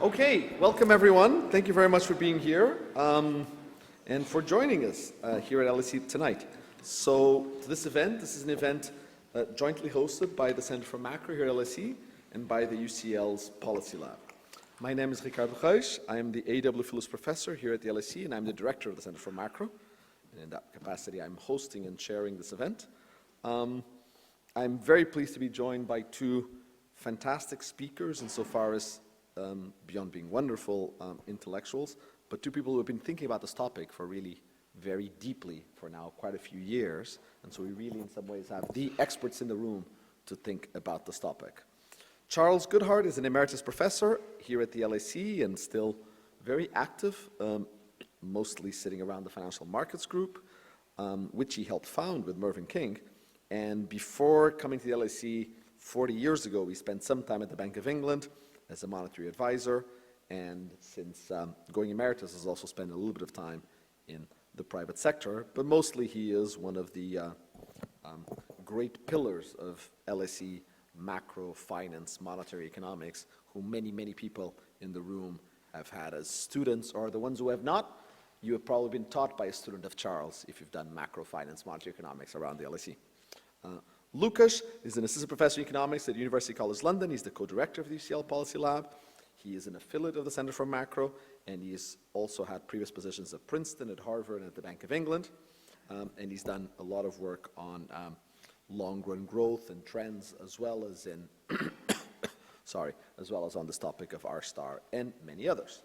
Okay, welcome everyone. Thank you very much for being here and for joining us here at LSE tonight. So this is an event jointly hosted by the Center for Macro here at LSE and by the UCL's Policy Lab. My name is Ricardo Reis. I am the A.W. Phillips Professor here at the LSE and I'm the Director of the Center for Macro. And in that capacity, I'm hosting and chairing this event. I'm very pleased to be joined by two fantastic speakers insofar as beyond being wonderful intellectuals, but two people who have been thinking about this topic for really very deeply for now quite a few years. And so we really in some ways have the experts in the room to think about this topic. Charles Goodhart is an emeritus professor here at the LSE and still very active, mostly sitting around the Financial Markets Group, which he helped found with Mervyn King. And before coming to the LSE 40 years ago, he spent some time at the Bank of England as a monetary advisor, and since going emeritus has also spent a little bit of time in the private sector, but mostly he is one of the great pillars of LSE macro finance, monetary economics, who many, many people in the room have had as students, or the ones who have not, you have probably been taught by a student of Charles if you've done macro finance, monetary economics around the LSE. Łukasz is an assistant professor in economics at University College London. He's the co-director of the UCL Policy Lab. He is an affiliate of the Center for Macro, and he's also had previous positions at Princeton, at Harvard, and at the Bank of England. And he's done a lot of work on long-run growth and trends, as well as in, as well as on this topic of R-star and many others.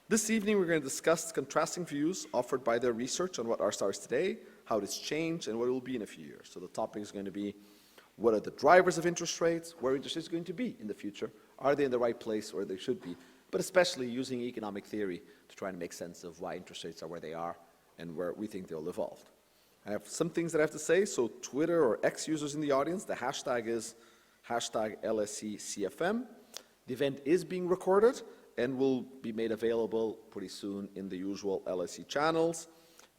This evening, we're going to discuss contrasting views offered by their research on what R-star is today, how it's changed, and what it will be in a few years. So the topic is going to be, what are the drivers of interest rates, where interest rates are going to be in the future, are they in the right place where they should be, but especially using economic theory to try and make sense of why interest rates are where they are and where we think they'll evolve. I have some things that I have to say, so Twitter or X users in the audience, the hashtag is hashtag LSECFM. The event is being recorded and will be made available pretty soon in the usual LSE channels.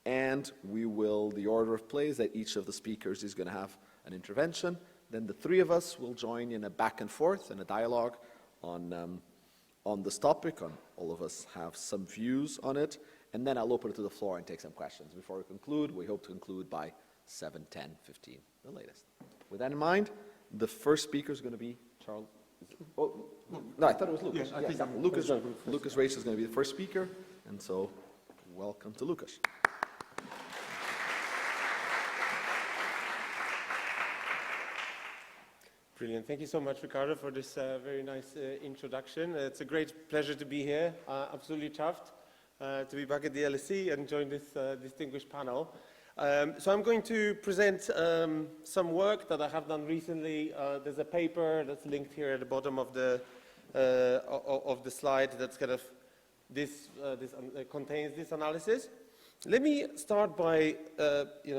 And we will, the order of play is that each of the speakers is going to have an intervention. Then the three of us will join in a back and forth and a dialogue on this topic. All of us have some views on it. And then I'll open it to the floor and take some questions. Before we conclude, we hope to conclude by 7, 10, 15, the latest. With that in mind, the first speaker is going to be Charles. Oh, no, I thought it was Łukasz. Yes, Łukasz Reis is going to be the first speaker. And so, welcome to Łukasz. Brilliant. Thank you so much, Ricardo, for this very nice introduction. It's a great pleasure to be here. Absolutely chuffed to be back at the LSE and join this distinguished panel. So I'm going to present some work that I have done recently. There's a paper that's linked here at the bottom of the slide that's kind of contains this analysis. Let me start by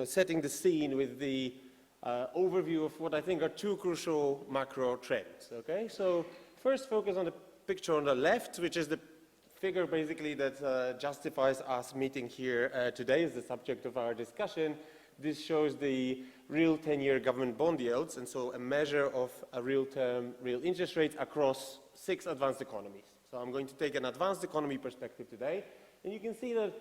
setting the scene with the overview of what I think are two crucial macro trends. Okay, so first focus on the picture on the left, which is the figure basically that justifies us meeting here today as the subject of our discussion. This shows the real 10-year government bond yields, and so a measure of a real-term real interest rates across 6 advanced economies. So I'm going to take an advanced economy perspective today, and you can see that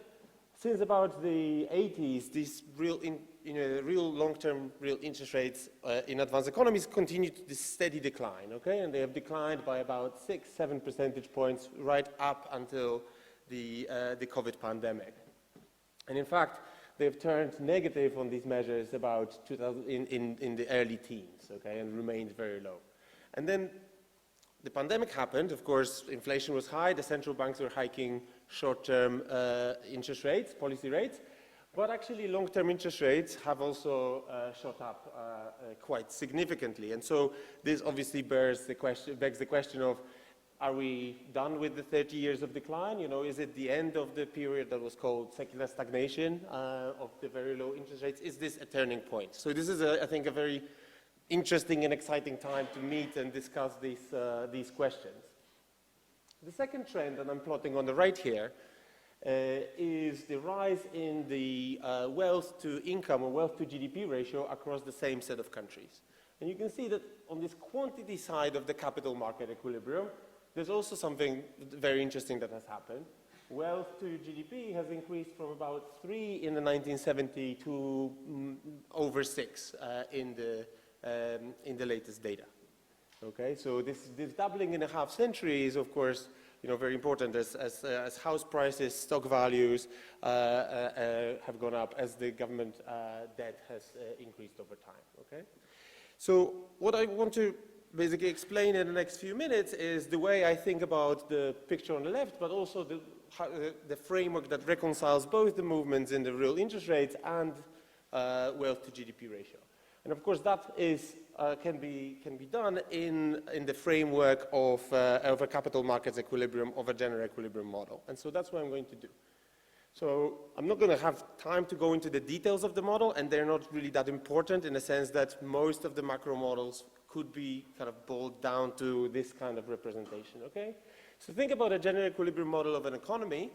since about the 80s, these real long-term real interest rates in advanced economies continue to this steady decline, okay? And they have declined by about 6-7 percentage points right up until the COVID pandemic. And in fact, they've turned negative on these measures about in the early teens, okay, and remained very low. And then the pandemic happened. Of course, inflation was high. The central banks were hiking short-term interest rates, policy rates. But actually, long-term interest rates have also shot up quite significantly. And so this obviously begs the question of, are we done with the 30 years of decline? Is it the end of the period that was called secular stagnation of the very low interest rates? Is this a turning point? So this is, I think, a very interesting and exciting time to meet and discuss these questions. The second trend that I'm plotting on the right here is the rise in the wealth to income or wealth to GDP ratio across the same set of countries. And you can see that on this quantity side of the capital market equilibrium, there's also something very interesting that has happened. Wealth to GDP has increased from about 3 in the 1970 to over 6 in the latest data. Okay, so this doubling in a half century is, of course, very important as house prices, stock values have gone up as the government debt has increased over time. Okay, so what I want to basically explain in the next few minutes is the way I think about the picture on the left, but also the framework that reconciles both the movements in the real interest rates and wealth to GDP ratio. And of course, that is can be done in the framework of a capital markets equilibrium, of a general equilibrium model. And so that's what I'm going to do. So I'm not going to have time to go into the details of the model, and they're not really that important in the sense that most of the macro models could be kind of boiled down to this kind of representation, okay? So think about a general equilibrium model of an economy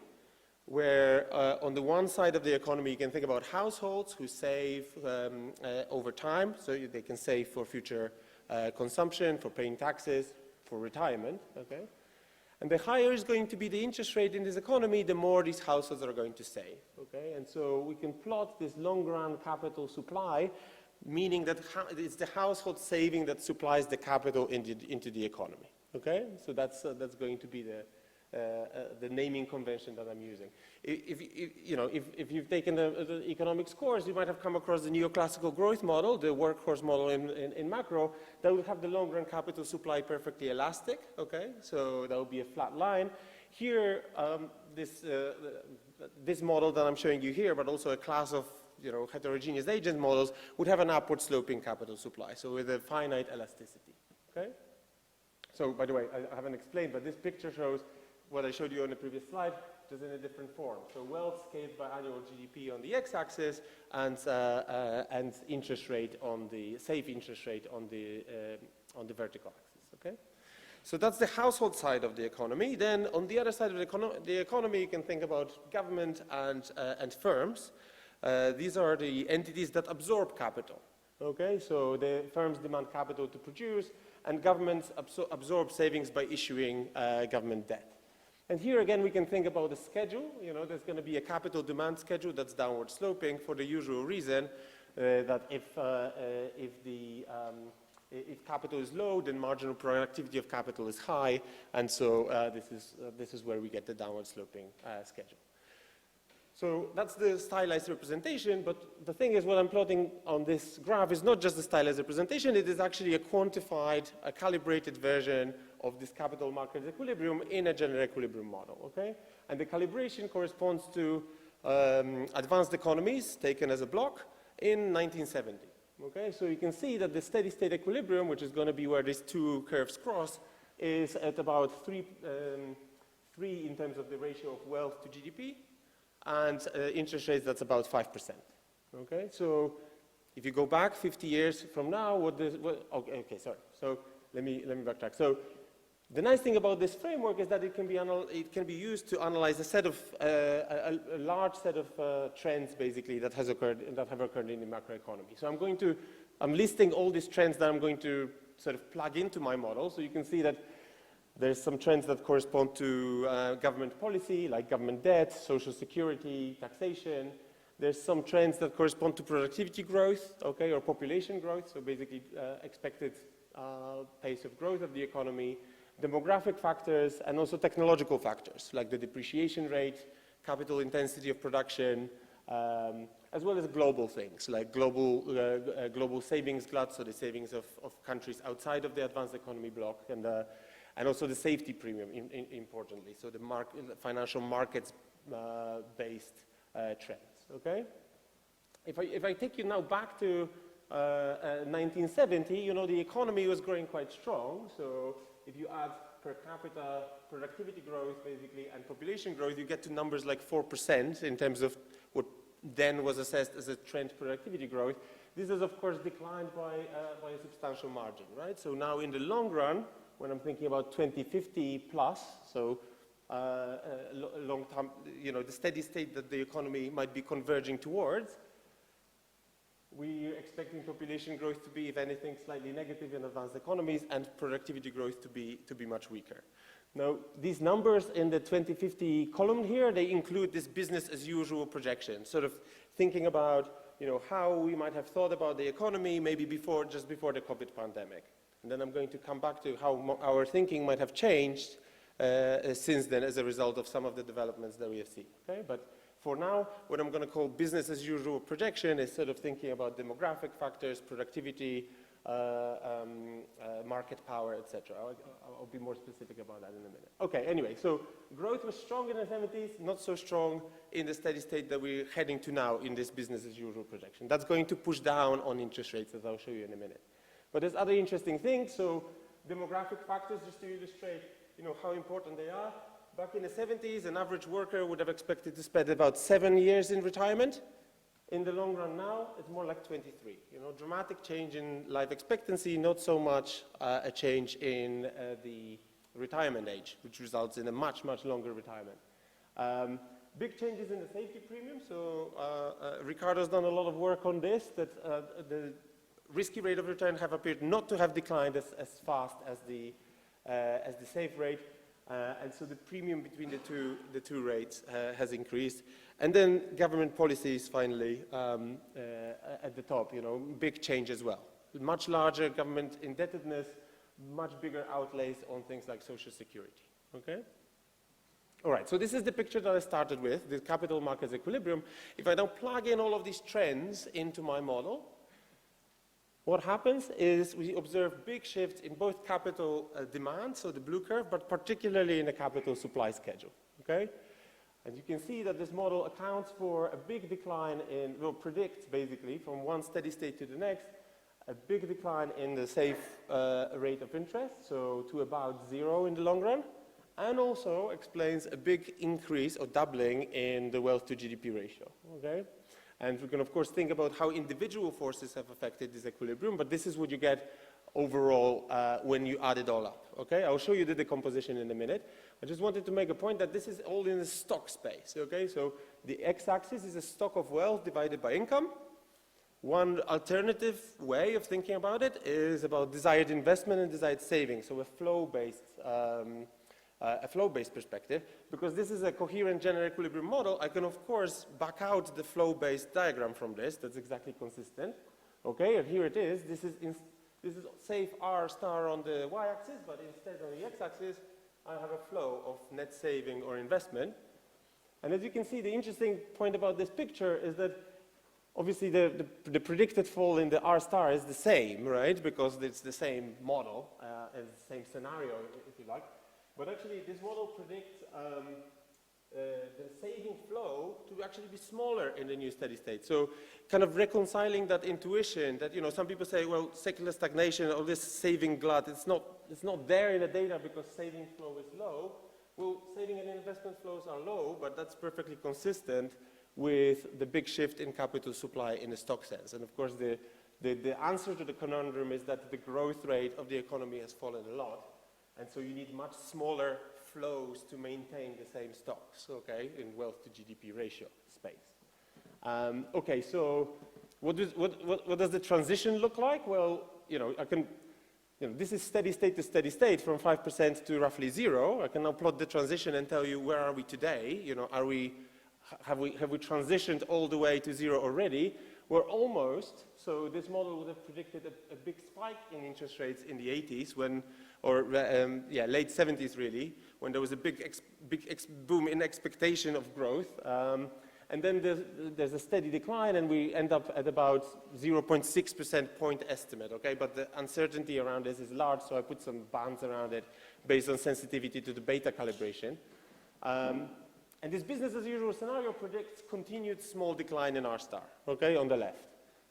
where on the one side of the economy you can think about households who save over time, so they can save for future consumption, for paying taxes, for retirement, okay? And the higher is going to be the interest rate in this economy, the more these households are going to save, okay? And so we can plot this long-run capital supply, meaning that it's the household saving that supplies the capital into the economy, okay? So that's going to be the naming convention that I'm using. If you've taken the economics course, you might have come across the neoclassical growth model, the workhorse model in macro, that would have the long-run capital supply perfectly elastic, okay? So that would be a flat line. Here, this model that I'm showing you here, but also a class of heterogeneous agent models, would have an upward sloping capital supply, so with a finite elasticity, okay? So, by the way, I haven't explained, but this picture shows what I showed you on the previous slide, just in a different form. So wealth scaled by annual GDP on the x-axis, and interest rate on the safe interest rate on the vertical axis. Okay, so that's the household side of the economy. Then on the other side of the economy, you can think about government and firms. These are the entities that absorb capital. Okay, so the firms demand capital to produce, and governments absorb savings by issuing government debt. And here again, we can think about the schedule. There's going to be a capital demand schedule that's downward sloping for the usual reason that if capital is low, then marginal productivity of capital is high, and so this is where we get the downward sloping schedule. So that's the stylized representation, but the thing is, what I'm plotting on this graph is not just the stylized representation, it is actually a quantified, a calibrated version of this capital market equilibrium in a general equilibrium model, okay? And the calibration corresponds to advanced economies taken as a block in 1970, okay? So you can see that the steady state equilibrium, which is going to be where these two curves cross, is at about 3 in terms of the ratio of wealth to GDP, and interest rates, that's about 5%. Okay, so if you go back 50 years from now, sorry. So let me backtrack. So the nice thing about this framework is that it can be used to analyze a set of a large set of trends, basically, that have occurred in the macroeconomy. So I'm listing all these trends that I'm going to sort of plug into my model. So you can see that there's some trends that correspond to government policy, like government debt, social security, taxation. There's some trends that correspond to productivity growth, okay, or population growth, so basically expected pace of growth of the economy, demographic factors, and also technological factors, like the depreciation rate, capital intensity of production, as well as global things, like global savings glut, so the savings of countries outside of the advanced economy bloc, and also the safety premium, importantly, so the financial markets based trends, okay? If I take you now back to 1970, the economy was growing quite strong, so if you add per capita productivity growth, basically, and population growth, you get to numbers like 4% in terms of what then was assessed as a trend productivity growth. This has, of course, declined by a substantial margin, right? So now in the long run, when I'm thinking about 2050 plus, so long term, the steady state that the economy might be converging towards, we're expecting population growth to be, if anything, slightly negative in advanced economies, and productivity growth to be much weaker. Now, these numbers in the 2050 column here, they include this business as usual projection, sort of thinking about how we might have thought about the economy maybe just before the COVID pandemic. And then I'm going to come back to how our thinking might have changed since then as a result of some of the developments that we have seen. Okay? But for now, what I'm going to call business as usual projection is sort of thinking about demographic factors, productivity, market power, etc. I'll be more specific about that in a minute. Okay, anyway, so growth was strong in the 70s, not so strong in the steady state that we're heading to now in this business as usual projection. That's going to push down on interest rates, as I'll show you in a minute. But there's other interesting things. So demographic factors, just to illustrate how important they are. Back in the 70s, an average worker would have expected to spend about 7 years in retirement. In the long run now, it's more like 23. Dramatic change in life expectancy, not so much a change in the retirement age, which results in a much, much longer retirement. Big changes in the safety premium. So Ricardo's done a lot of work on this, that the risky rate of return have appeared not to have declined as fast as the safe rate. And so the premium between the two rates has increased. And then government policies finally at the top, big change as well. Much larger government indebtedness, much bigger outlays on things like social security, okay? All right, so this is the picture that I started with, the capital markets equilibrium. If I now plug in all of these trends into my model, what happens is we observe big shifts in both capital demand, so the blue curve, but particularly in the capital supply schedule, okay? And you can see that this model accounts for a big decline predicts basically from one steady state to the next, a big decline in the safe rate of interest, so to about 0 in the long run, and also explains a big increase or doubling in the wealth to GDP ratio, okay? And we can, of course, think about how individual forces have affected this equilibrium, but this is what you get overall when you add it all up, okay? I'll show you the decomposition in a minute. I just wanted to make a point that this is all in the stock space, okay? So the x-axis is a stock of wealth divided by income. One alternative way of thinking about it is about desired investment and desired savings, so a flow-based perspective. Because this is a coherent general equilibrium model, I can, of course, back out the flow-based diagram from this. That's exactly consistent. Okay, and here it is. This is safe R star on the y-axis, but instead on the x-axis, I have a flow of net saving or investment. And as you can see, the interesting point about this picture is that obviously the predicted fall in the R star is the same, right? Because it's the same model, and the same scenario, if you like. But actually, this model predicts the saving flow to actually be smaller in the new steady state. So kind of reconciling that intuition that, some people say, well, secular stagnation or this saving glut, it's not there in the data because saving flow is low. Well, saving and investment flows are low, but that's perfectly consistent with the big shift in capital supply in the stock sense. And of course, the answer to the conundrum is that the growth rate of the economy has fallen a lot. And so you need much smaller flows to maintain the same stocks, okay, in wealth to GDP ratio space. Okay, so what does the transition look like? Well, this is steady state to steady state from 5% to roughly 0. I can now plot the transition and tell you where are we today. Have we transitioned all the way to 0 already? We're almost. So this model would have predicted a big spike in interest rates in the 80s late 70s really, when there was a big boom in expectation of growth. And then there's a steady decline, and we end up at about 0.6% point estimate, okay? But the uncertainty around this is large, so I put some bands around it based on sensitivity to the beta calibration. And this business as usual scenario predicts continued small decline in R star, okay, on the left.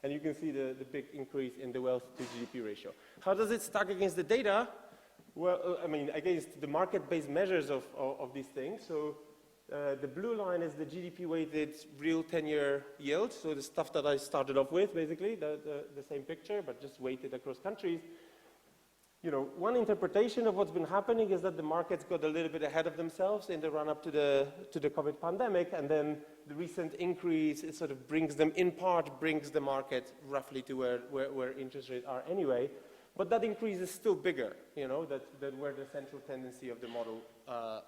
And you can see the big increase in the wealth to GDP ratio. How does it stack against the data? Well, against the market-based measures of these things. So the blue line is the GDP-weighted real 10-year yield. So the stuff that I started off with, basically, the same picture, but just weighted across countries. One interpretation of what's been happening is that the markets got a little bit ahead of themselves in the run-up to the COVID pandemic, and then the recent increase, it sort of brings the market roughly to where interest rates are anyway. but that increase is still bigger, you know, that where the central tendency of the model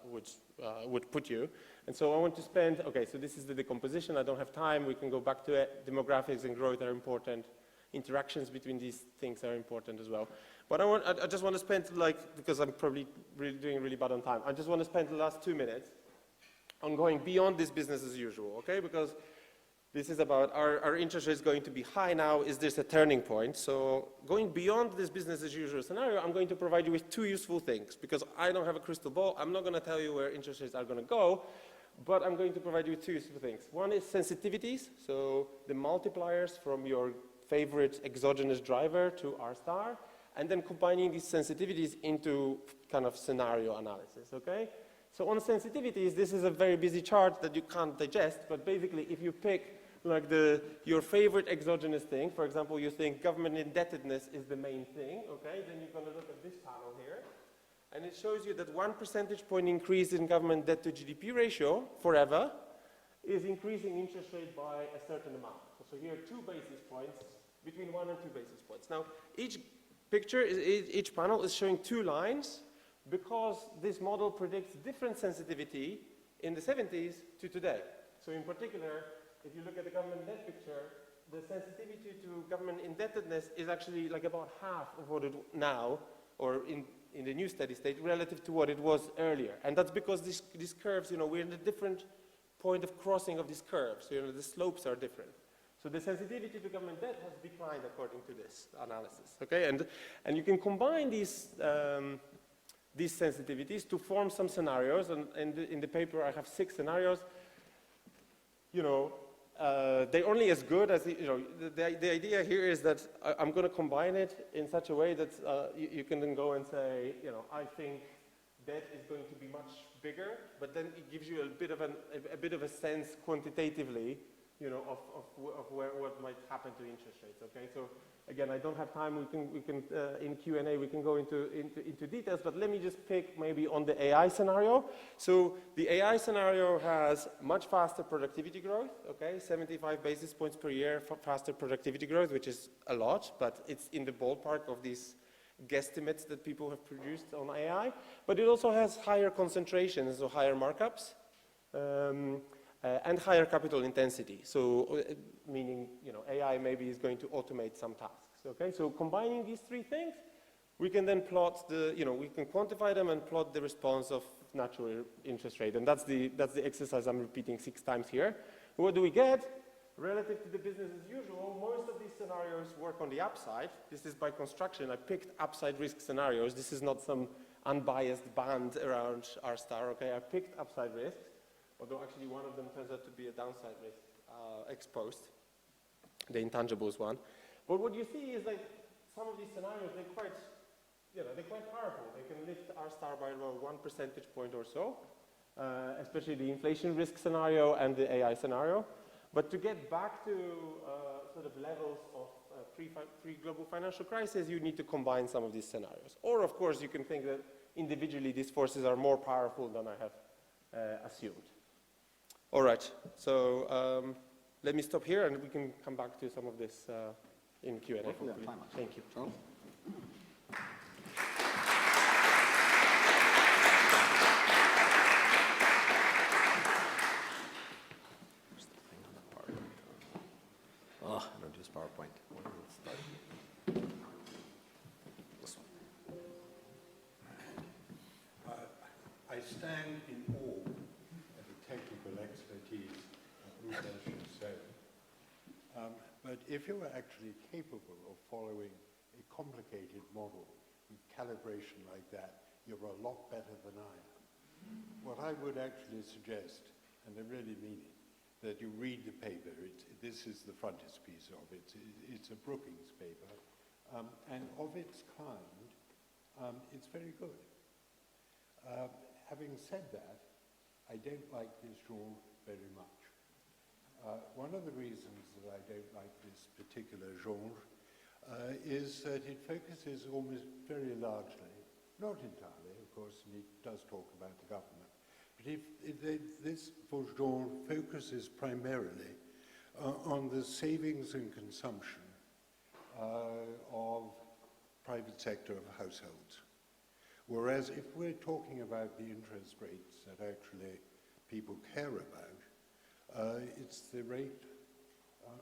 would put you. And so I want to spend, okay, so this is the decomposition. I don't have time. We can go back to it. Demographics and growth are important. Interactions between these things are important as well. But I just want to spend, like, because I'm probably doing really bad on time, I just want to spend the last 2 minutes on going beyond this business as usual, okay? Because this is about our interest rates going to be high now. Is this a turning point? So going beyond this business as usual scenario, I'm going to provide you with 2 useful things, because I don't have a crystal ball. I'm not going to tell you where interest rates are going to go, but I'm going to provide you with 2 useful things. One is sensitivities, so the multipliers from your favorite exogenous driver to R star, and then combining these sensitivities into kind of scenario analysis, okay? So on sensitivities, this is a very busy chart that you can't digest, but basically if you pick like your favorite exogenous thing, for example, you think government indebtedness is the main thing, okay? Then you're going to look at this panel here, and it shows you that 1 percentage point increase in government debt to GDP ratio forever is increasing interest rate by a certain amount. So here 2 basis points, between 1 and 2 basis points. Now, each picture, each panel is showing 2 lines because this model predicts different sensitivity in the 70s to today. So in particular, if you look at the government debt picture, the sensitivity to government indebtedness is actually like about half of what it now, or in the new steady state, relative to what it was earlier. And that's because these curves, you know, we're in a different point of crossing of these curves. So, you know, the slopes are different. So the sensitivity to government debt has declined according to this analysis, okay? And you can combine these sensitivities to form some scenarios, and in the paper I have 6 scenarios. You know, they're only as good as, you know, the idea here is that I'm going to combine it in such a way that you can then go and say, you know, I think debt is going to be much bigger, but then it gives you a bit of a sense quantitatively, you know, of what might happen to interest rates, okay? So again, I don't have time. We can in Q&A we can go into details, but let me just pick maybe on the AI scenario. So the AI scenario has much faster productivity growth, okay? 75 basis points per year for faster productivity growth, which is a lot, but it's in the ballpark of these guesstimates that people have produced on AI. But it also has higher concentrations, so higher markups. And higher capital intensity, so meaning, you know, AI maybe is going to automate some tasks, okay? So combining these 3 things, we can then plot we can quantify them and plot the response of natural interest rate, and that's the exercise I'm repeating 6 times here. What do we get? Relative to the business as usual, most of these scenarios work on the upside. This is by construction. I picked upside risk scenarios. This is not some unbiased band around R star, okay? I picked upside risks, although actually one of them turns out to be a downside risk exposed, the intangibles one. But what you see is like some of these scenarios, they're quite powerful. They can lift R star by about 1 percentage point or so, especially the inflation risk scenario and the AI scenario. But to get back to sort of levels of pre-global financial crisis, you need to combine some of these scenarios. Or of course, you can think that individually these forces are more powerful than I have assumed. All right, so let me stop here and we can come back to some of this in Q&A. Thank you. Charles? Oh, I don't use PowerPoint. This one. I stand in awe of the technical expertise of Rupesh said. But if you were actually capable of following a complicated model with calibration like that, you're a lot better than I am. What I would actually suggest, and I really mean it, that you read the paper. This is the frontispiece of it. It's a Brookings paper. And of its kind, it's very good. Having said that, I don't like this genre very much. One of the reasons that I don't like this particular genre is that it focuses almost very largely, not entirely, of course, and it does talk about the government, but this genre focuses primarily on the savings and consumption of private sector of households. Whereas if we're talking about the interest rates that actually people care about, it's the rate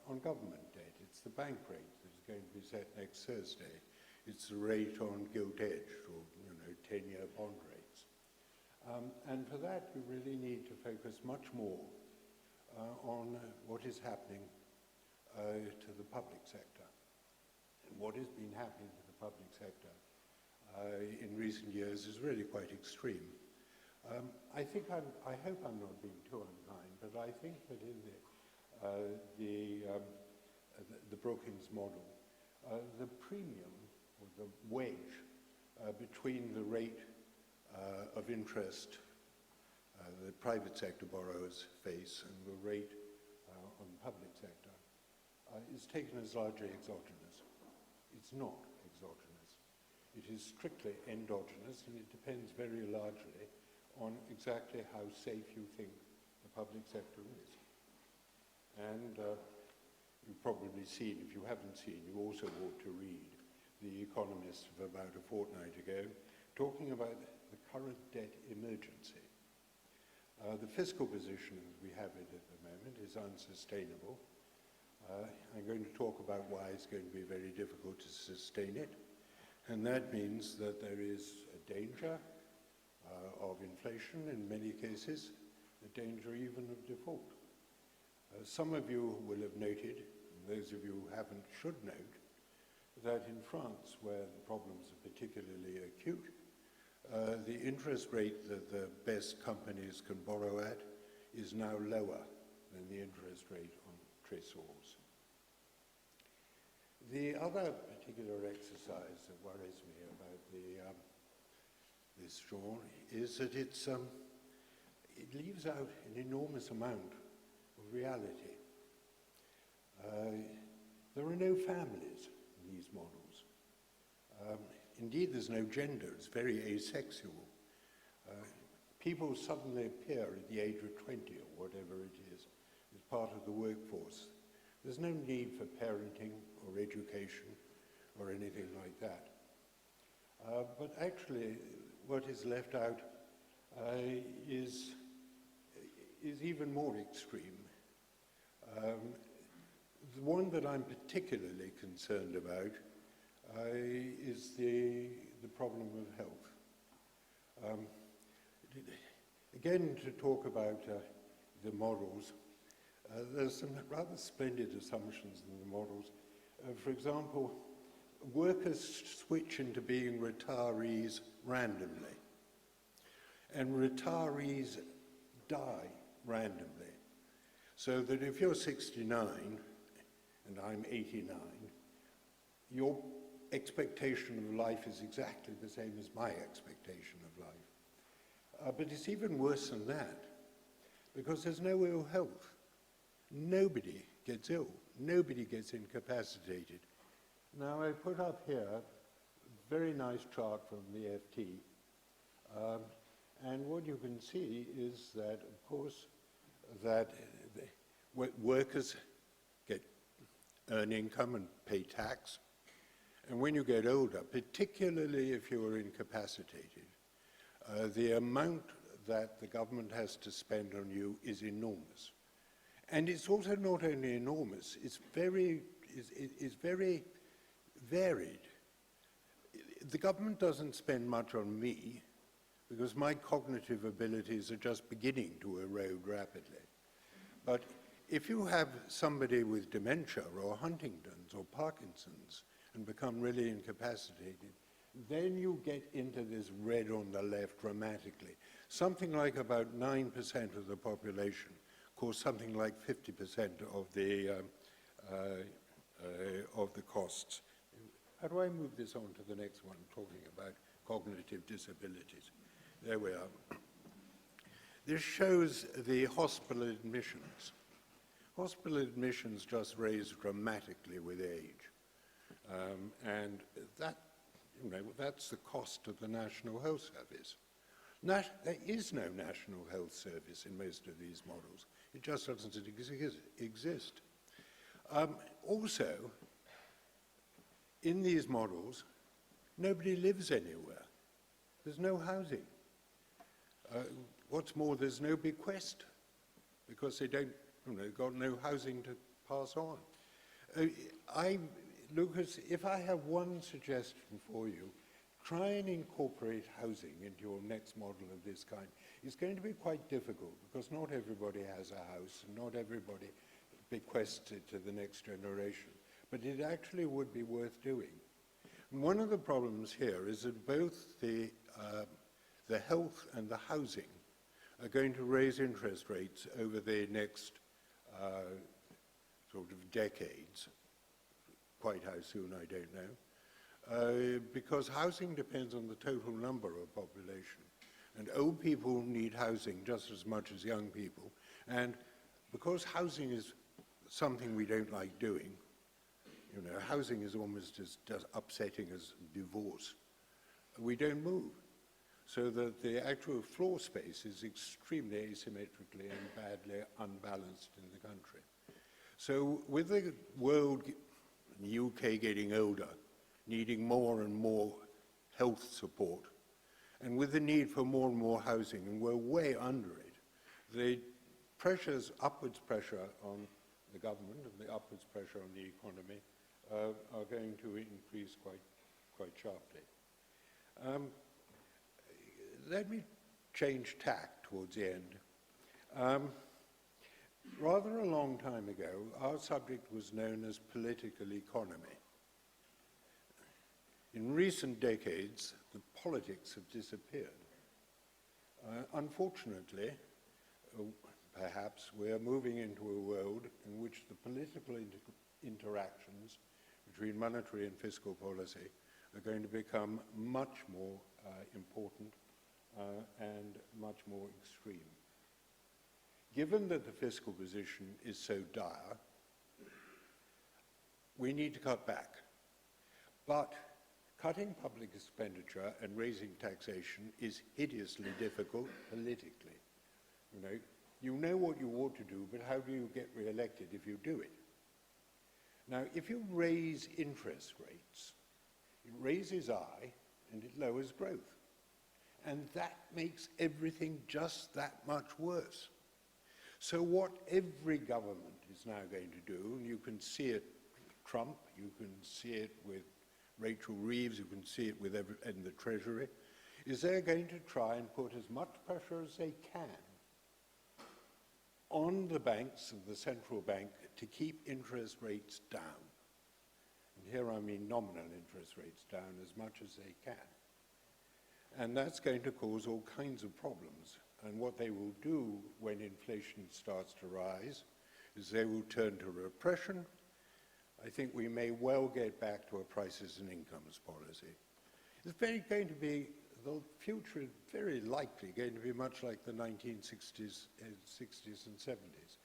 on government debt. It's the bank rate that is going to be set next Thursday. It's the rate on gilt-edged or 10-year bond rates. And for that, you really need to focus much more on what is happening to the public sector. And what has been happening to the public sector in recent years is really quite extreme. I hope I'm not being too unkind, but I think that in the Brookings model, the premium or the wedge between the rate of interest the private sector borrowers face and the rate on the public sector is taken as largely exogenous. It's not exogenous. It is strictly endogenous, and it depends very largely on exactly how safe you think the public sector is. And you've probably seen, if you haven't seen, you also ought to read The Economist of about a fortnight ago, talking about the current debt emergency. The fiscal position as we have it at the moment is unsustainable. I'm going to talk about why it's going to be very difficult to sustain it. And that means that there is a danger of inflation in many cases, a danger even of default. Some of you will have noted, and those of you who haven't should note, that in France, where the problems are particularly acute, the interest rate that the best companies can borrow at is now lower than the interest rate on trésors. The other particular exercise that worries me about this genre is that it leaves out an enormous amount of reality. There are no families in these models. Indeed, there's no gender. It's very asexual. People suddenly appear at the age of 20 or whatever it is as part of the workforce. There's no need for parenting or education or anything like that. But actually, what is left out is even more extreme. The one that I'm particularly concerned about is the problem of health. Again, to talk about the models, there's some rather splendid assumptions in the models. For example, workers switch into being retirees randomly, and retirees die randomly. So that if you're 69 and I'm 89, your expectation of life is exactly the same as my expectation of life. But it's even worse than that, because there's no ill health. Nobody gets ill. Nobody gets incapacitated. Now, I put up here a very nice chart from the FT. And what you can see is that, of course, that workers earn income and pay tax. And when you get older, particularly if you are incapacitated, the amount that the government has to spend on you is enormous. And it's also not only enormous, it's very varied. The government doesn't spend much on me because my cognitive abilities are just beginning to erode rapidly. But if you have somebody with dementia or Huntington's or Parkinson's and become really incapacitated, then you get into this red on the left dramatically. Something like about 9% of the population cause something like 50% of the costs. How do I move this on to the next one, talking about cognitive disabilities? There we are. This shows the hospital admissions. Hospital admissions just raise dramatically with age. And that, that's the cost of the National Health Service. There is no National Health Service in most of these models. It just doesn't exist. Also, in these models, Nobody lives anywhere. There's no housing. What's more, there's no bequest because they don't, got no housing to pass on. Lucas, if I have one suggestion for you, try and incorporate housing into your next model of this kind. It's going to be quite difficult because not everybody has a house and not everybody bequests it to the next generation. But it actually would be worth doing. And one of the problems here is that both the health and the housing are going to raise interest rates over the next sort of decades. Quite how soon, I don't know. Because housing depends on the total number of population. And old people need housing just as much as young people. And because housing is something we don't like doing, housing is almost as upsetting as divorce, we don't move. So that the actual floor space is extremely asymmetrically and badly unbalanced in the country. So with the world, the UK getting older, needing more and more health support, and with the need for more and more housing, and we're way under it, the pressures, upwards pressure on the government and the upwards pressure on the economy are going to increase quite sharply. Let me change tack towards the end. Rather a long time ago, our subject was known as political economy. In recent decades, the politics have disappeared. Unfortunately, perhaps we are moving into a world in which the political interactions between monetary and fiscal policy are going to become much more important and much more extreme. Given that the fiscal position is so dire, we need to cut back. But cutting public expenditure and raising taxation is hideously difficult politically. You know what you ought to do, but how do you get re-elected if you do it? Now, if you raise interest rates, it raises I and it lowers growth. And that makes everything just that much worse. So what every government is now going to do, and you can see it with Trump, you can see it with Rachel Reeves, you can see it with in the Treasury, is they're going to try and put as much pressure as they can on the banks and the central bank to keep interest rates down. And here I mean nominal interest rates down as much as they can. And that's going to cause all kinds of problems. And what they will do when inflation starts to rise is they will turn to repression. I think we may well get back to a prices and incomes policy. It's going to be, the future is very likely going to be much like the 1960s, 60s and 70s.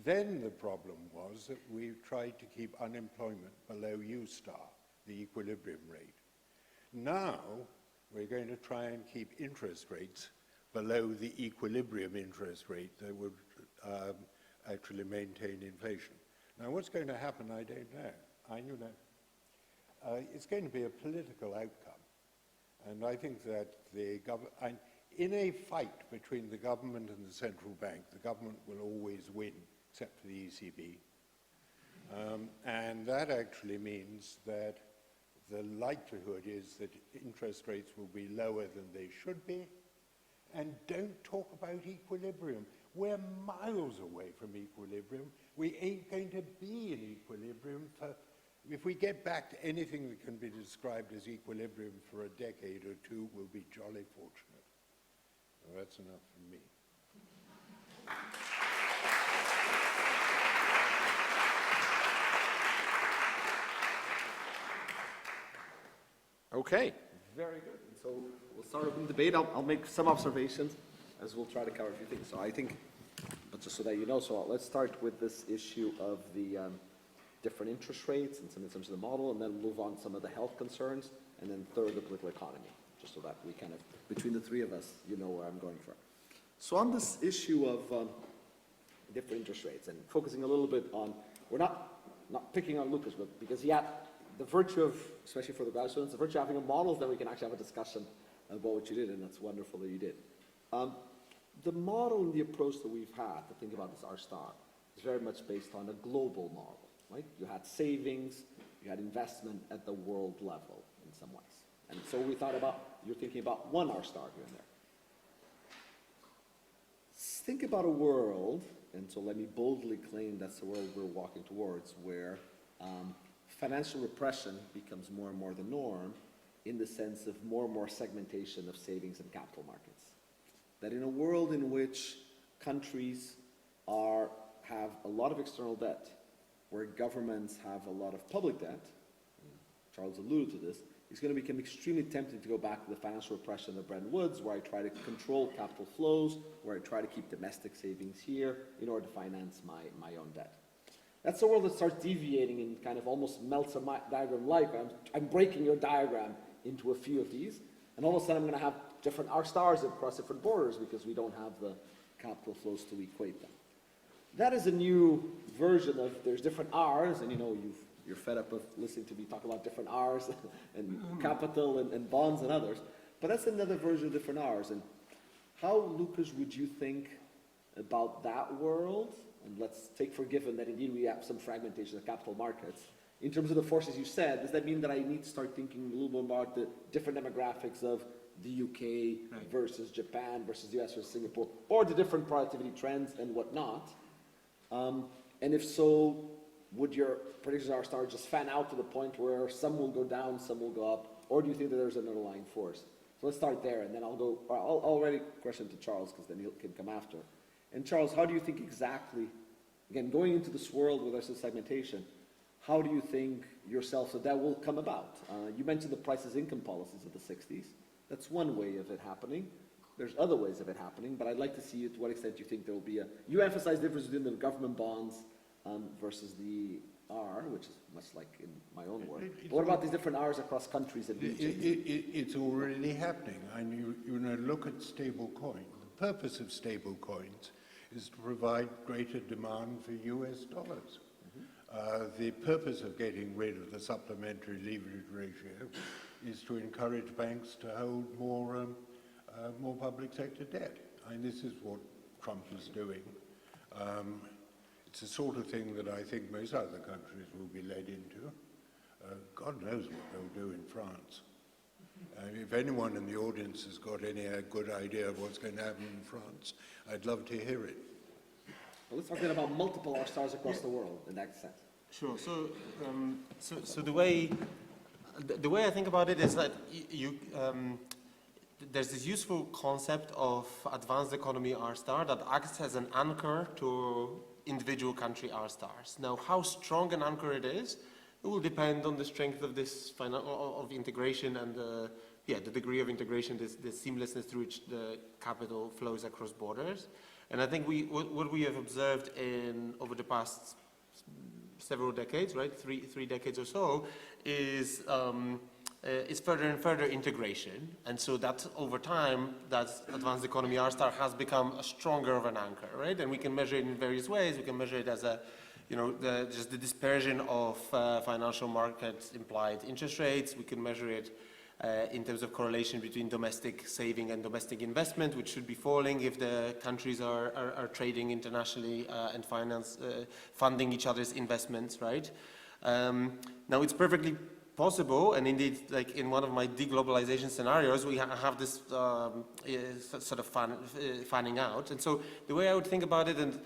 Then the problem was that we tried to keep unemployment below U-star, the equilibrium rate. Now, we're going to try and keep interest rates below the equilibrium interest rate that would actually maintain inflation. Now, what's going to happen, I don't know. It's going to be a political outcome. And I think that in a fight between the government and the central bank, the government will always win, except for the ECB. And that actually means that the likelihood is that interest rates will be lower than they should be. And don't talk about equilibrium. We're miles away from equilibrium. We ain't going to be in equilibrium if we get back to anything that can be described as equilibrium for a decade or two, we'll be jolly fortunate. Well, that's enough from me. Okay, very good. So we'll start open debate. I'll make some observations as we'll try to cover a few things. So I think, but just so that you know, so let's start with this issue of the different interest rates and some in terms of the model, and then move on to some of the health concerns, and then third, the political economy, just so that we kind of, between the three of us, you know where I'm going from. So on this issue of different interest rates, and focusing a little bit on, we're not picking on Lucas, but because he had the virtue of, especially for the grad students, the virtue of having a model is that we can actually have a discussion about what you did, and that's wonderful that you did. The model and the approach that we've had to think about this R-star is very much based on a global model, right? You had savings, you had investment at the world level in some ways. And so we thought about, you're thinking about one R-star here and there. Think about a world, and so let me boldly claim that's the world we're walking towards, where financial repression becomes more and more the norm in the sense of more and more segmentation of savings and capital markets. That in a world in which countries have a lot of external debt, where governments have a lot of public debt, Charles alluded to this, it's going to become extremely tempting to go back to the financial repression of Bretton Woods, where I try to control capital flows, where I try to keep domestic savings here in order to finance my own debt. That's a world that starts deviating and kind of almost melts a diagram like. I'm breaking your diagram into a few of these, and all of a sudden I'm going to have different R-stars across different borders because we don't have the capital flows to equate them. That is a new version of, there's different R's, and you're fed up of listening to me talk about different R's and capital and bonds and others, but that's another version of different R's. And how, Lucas, would you think about that world? And let's take for given that indeed we have some fragmentation of capital markets. In terms of the forces you said, does that mean that I need to start thinking a little more about the different demographics of the UK versus Japan versus the US versus Singapore, or the different productivity trends and whatnot? And if so, would your predictions of R-star just fan out to the point where some will go down, some will go up, or do you think that there's an underlying force? So let's start there, and then I'll already question to Charles, because then he can come after. And Charles, how do you think exactly, again, going into this world with us of segmentation, how do you think yourself that will come about? You mentioned the prices income policies of the 60s. That's one way of it happening. There's other ways of it happening, but I'd like to see to what extent you think there will be you emphasize the difference between the government bonds versus the R, which is much like in my own work. But what about these different R's across countries and regions? It's already happening. And look at stable coin. The purpose of stable coins is to provide greater demand for US dollars. The purpose of getting rid of the supplementary leverage ratio is to encourage banks to hold more public sector debt. And this is what Trump is doing. It's the sort of thing that I think most other countries will be led into. God knows what they'll do in France. If anyone in the audience has got any good idea of what's going to happen in France, I'd love to hear it. Well, let's talk then about multiple R-stars across the world in that sense. Sure. So the way I think about it is that there's this useful concept of advanced economy R-star that acts as an anchor to individual country R-stars. Now, how strong an anchor it will depend on the strength of this of integration and the degree of integration, the seamlessness through which the capital flows across borders. And I think what we have observed over the past several decades, right, three decades or so, is further and further integration. And so that over time, that advanced economy R-star has become a stronger of an anchor, right? And we can measure it in various ways. We can measure it as just the dispersion of financial markets implied interest rates. We can measure it in terms of correlation between domestic saving and domestic investment, which should be falling if the countries are trading internationally and funding each other's investments, right? Now, it's perfectly possible, and indeed, like in one of my deglobalization scenarios, we have this sort of fanning out. And so the way I would think about it, and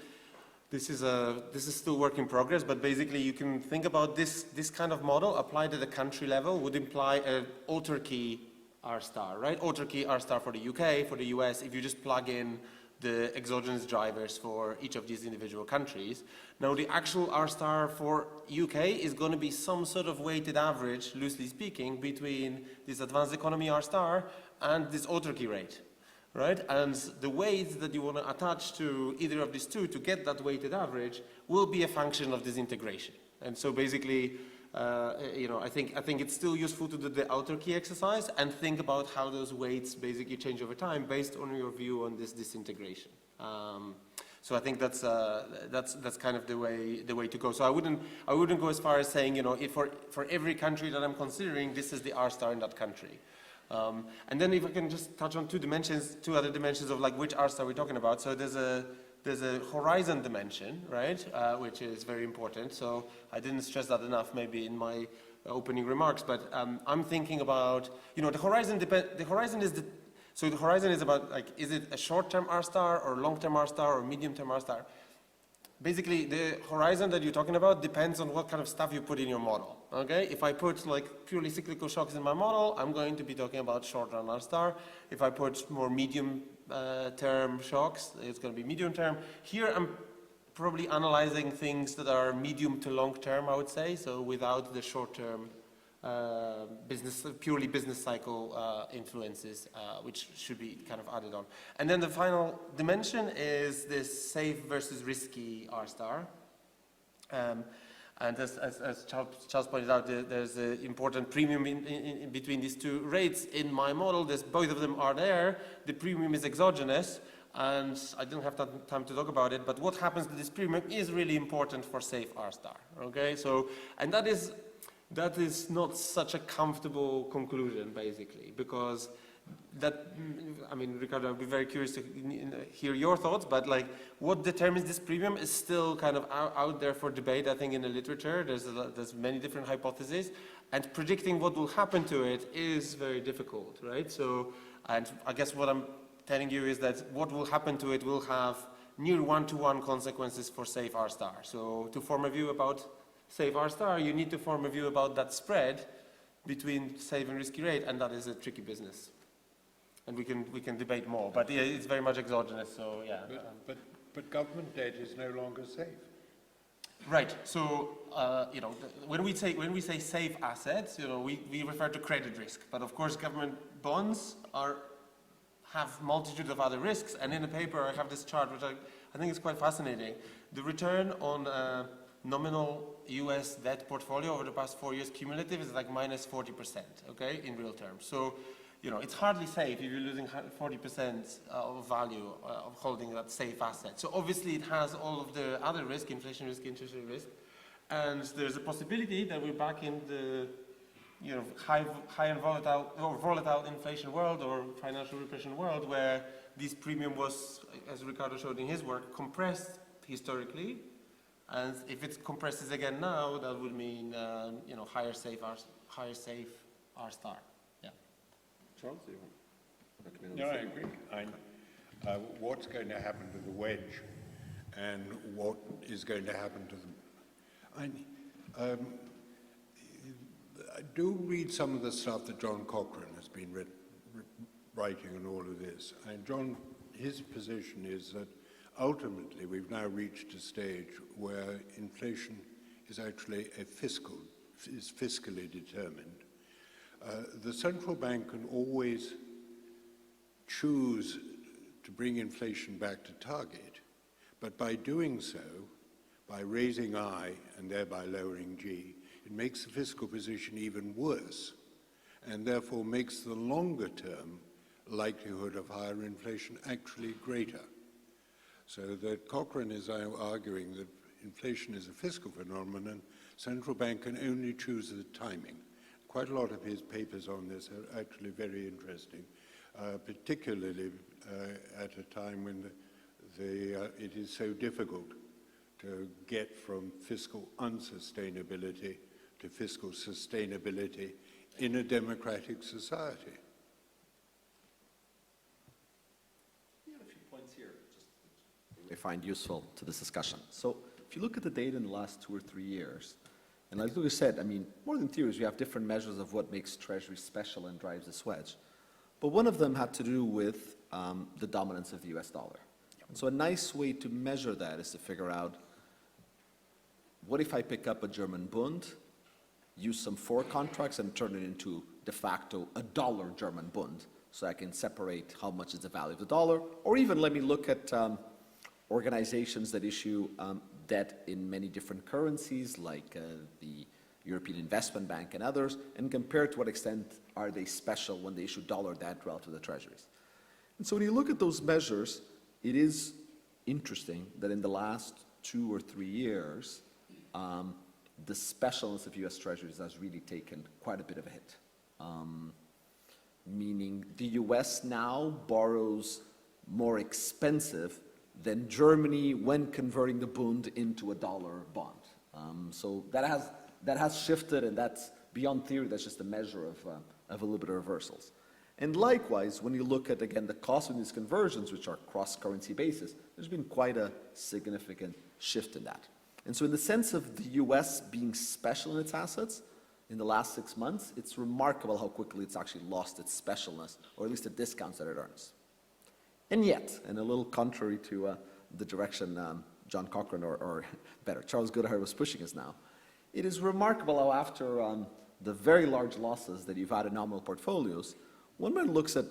this is still work in progress, but basically you can think about this kind of model applied at the country level would imply an autarky R-star, right? Autarky R-star for the UK, for the US, if you just plug in the exogenous drivers for each of these individual countries. Now, the actual R-star for UK is going to be some sort of weighted average, loosely speaking, between this advanced economy R-star and this autarky rate, right? And the weight that you want to attach to either of these two to get that weighted average will be a function of this integration. And so basically, I think it's still useful to do the autarky exercise and think about how those weights basically change over time based on your view on this disintegration. So I think that's kind of the way to go. So I wouldn't go as far as saying, you know, if for every country that I'm considering, this is the R star in that country. And then if I can just touch on two other dimensions of like which R star we're talking about. So there's a horizon dimension, right, which is very important. So I didn't stress that enough maybe in my opening remarks, but I'm thinking about, you know, the horizon is about like, is it a short-term R star or long-term R star or medium-term R star? Basically, the horizon that you're talking about depends on what kind of stuff you put in your model, okay? If I put like purely cyclical shocks in my model, I'm going to be talking about short-run R star. If I put more medium-term shocks, it's going to be medium-term. Here, I'm probably analyzing things that are medium to long-term, I would say, so without the short-term purely business cycle influences, which should be kind of added on. And then the final dimension is this safe versus risky R star. And as Charles pointed out, there's an important premium in between these two rates. In my model, both of them are there. The premium is exogenous, and I didn't have time to talk about it, but what happens to this premium is really important for safe R star, okay? So, and that is not such a comfortable conclusion, basically, because I mean, Ricardo, I'd be very curious to hear your thoughts, but like, what determines this premium is still kind of out there for debate, I think, in the literature. There's many different hypotheses, and predicting what will happen to it is very difficult, right? So, and I guess what I'm telling you is that what will happen to it will have near one-to-one consequences for safe R star. So, to form a view about safe R star, you need to form a view about that spread between safe and risky rate, and that is a tricky business. And we can debate more, but yeah, it's very much exogenous, so yeah. But government debt is no longer safe. Right, so, you know, when we say safe assets, you know, we refer to credit risk, but of course government bonds have multitude of other risks, and in the paper I have this chart which I think is quite fascinating. The return on nominal US debt portfolio over the past 4 years cumulative is like minus 40%, okay, in real terms. So, you know, it's hardly safe if you're losing 40% of value of holding that safe asset. So obviously it has all of the other risk, inflation risk, interest rate risk, and there's a possibility that we're back in the, you know, high and volatile inflation world or financial repression world where this premium was, as Ricardo showed in his work, compressed historically. And if it compresses again now, that would mean, you know, higher safe R star. Yeah. Charles, do you want to come in? No, I agree. What's going to happen to the wedge, and what is going to happen to them? I do read some of the stuff that John Cochrane has been writing on all of this. And his position is that ultimately, we've now reached a stage where inflation is actually is fiscally determined. The central bank can always choose to bring inflation back to target, but by doing so, by raising I and thereby lowering G, it makes the fiscal position even worse, and therefore makes the longer term likelihood of higher inflation actually greater. So that Cochrane is arguing that inflation is a fiscal phenomenon, central bank can only choose the timing. Quite a lot of his papers on this are actually very interesting, particularly at a time when it is so difficult to get from fiscal unsustainability to fiscal sustainability in a democratic society. I find useful to this discussion. So if you look at the data in the last 2 or 3 years, and like Lucas said, I mean, more than theories, we have different measures of what makes Treasury special and drives this wedge. But one of them had to do with the dominance of the US dollar. And so a nice way to measure that is to figure out, what if I pick up a German Bund, use some forward contracts and turn it into de facto a dollar German Bund, so I can separate how much is the value of the dollar, or even let me look at organizations that issue debt in many different currencies, like the European Investment Bank and others, and compare to what extent are they special when they issue dollar debt relative to the treasuries. And so when you look at those measures, it is interesting that in the last 2 or 3 years, the specialness of US Treasuries has really taken quite a bit of a hit. Meaning the US now borrows more expensive than Germany when converting the Bund into a dollar bond. So that has shifted, and that's beyond theory, that's just a measure of a little bit of reversals. And likewise, when you look at, again, the cost of these conversions, which are cross-currency basis, there's been quite a significant shift in that. And so in the sense of the US being special in its assets, in the last 6 months, it's remarkable how quickly it's actually lost its specialness, or at least the discounts that it earns. And yet, and a little contrary to the direction John Cochrane, or better, Charles Goodhart was pushing us now, it is remarkable how after the very large losses that you've had in nominal portfolios, when one looks at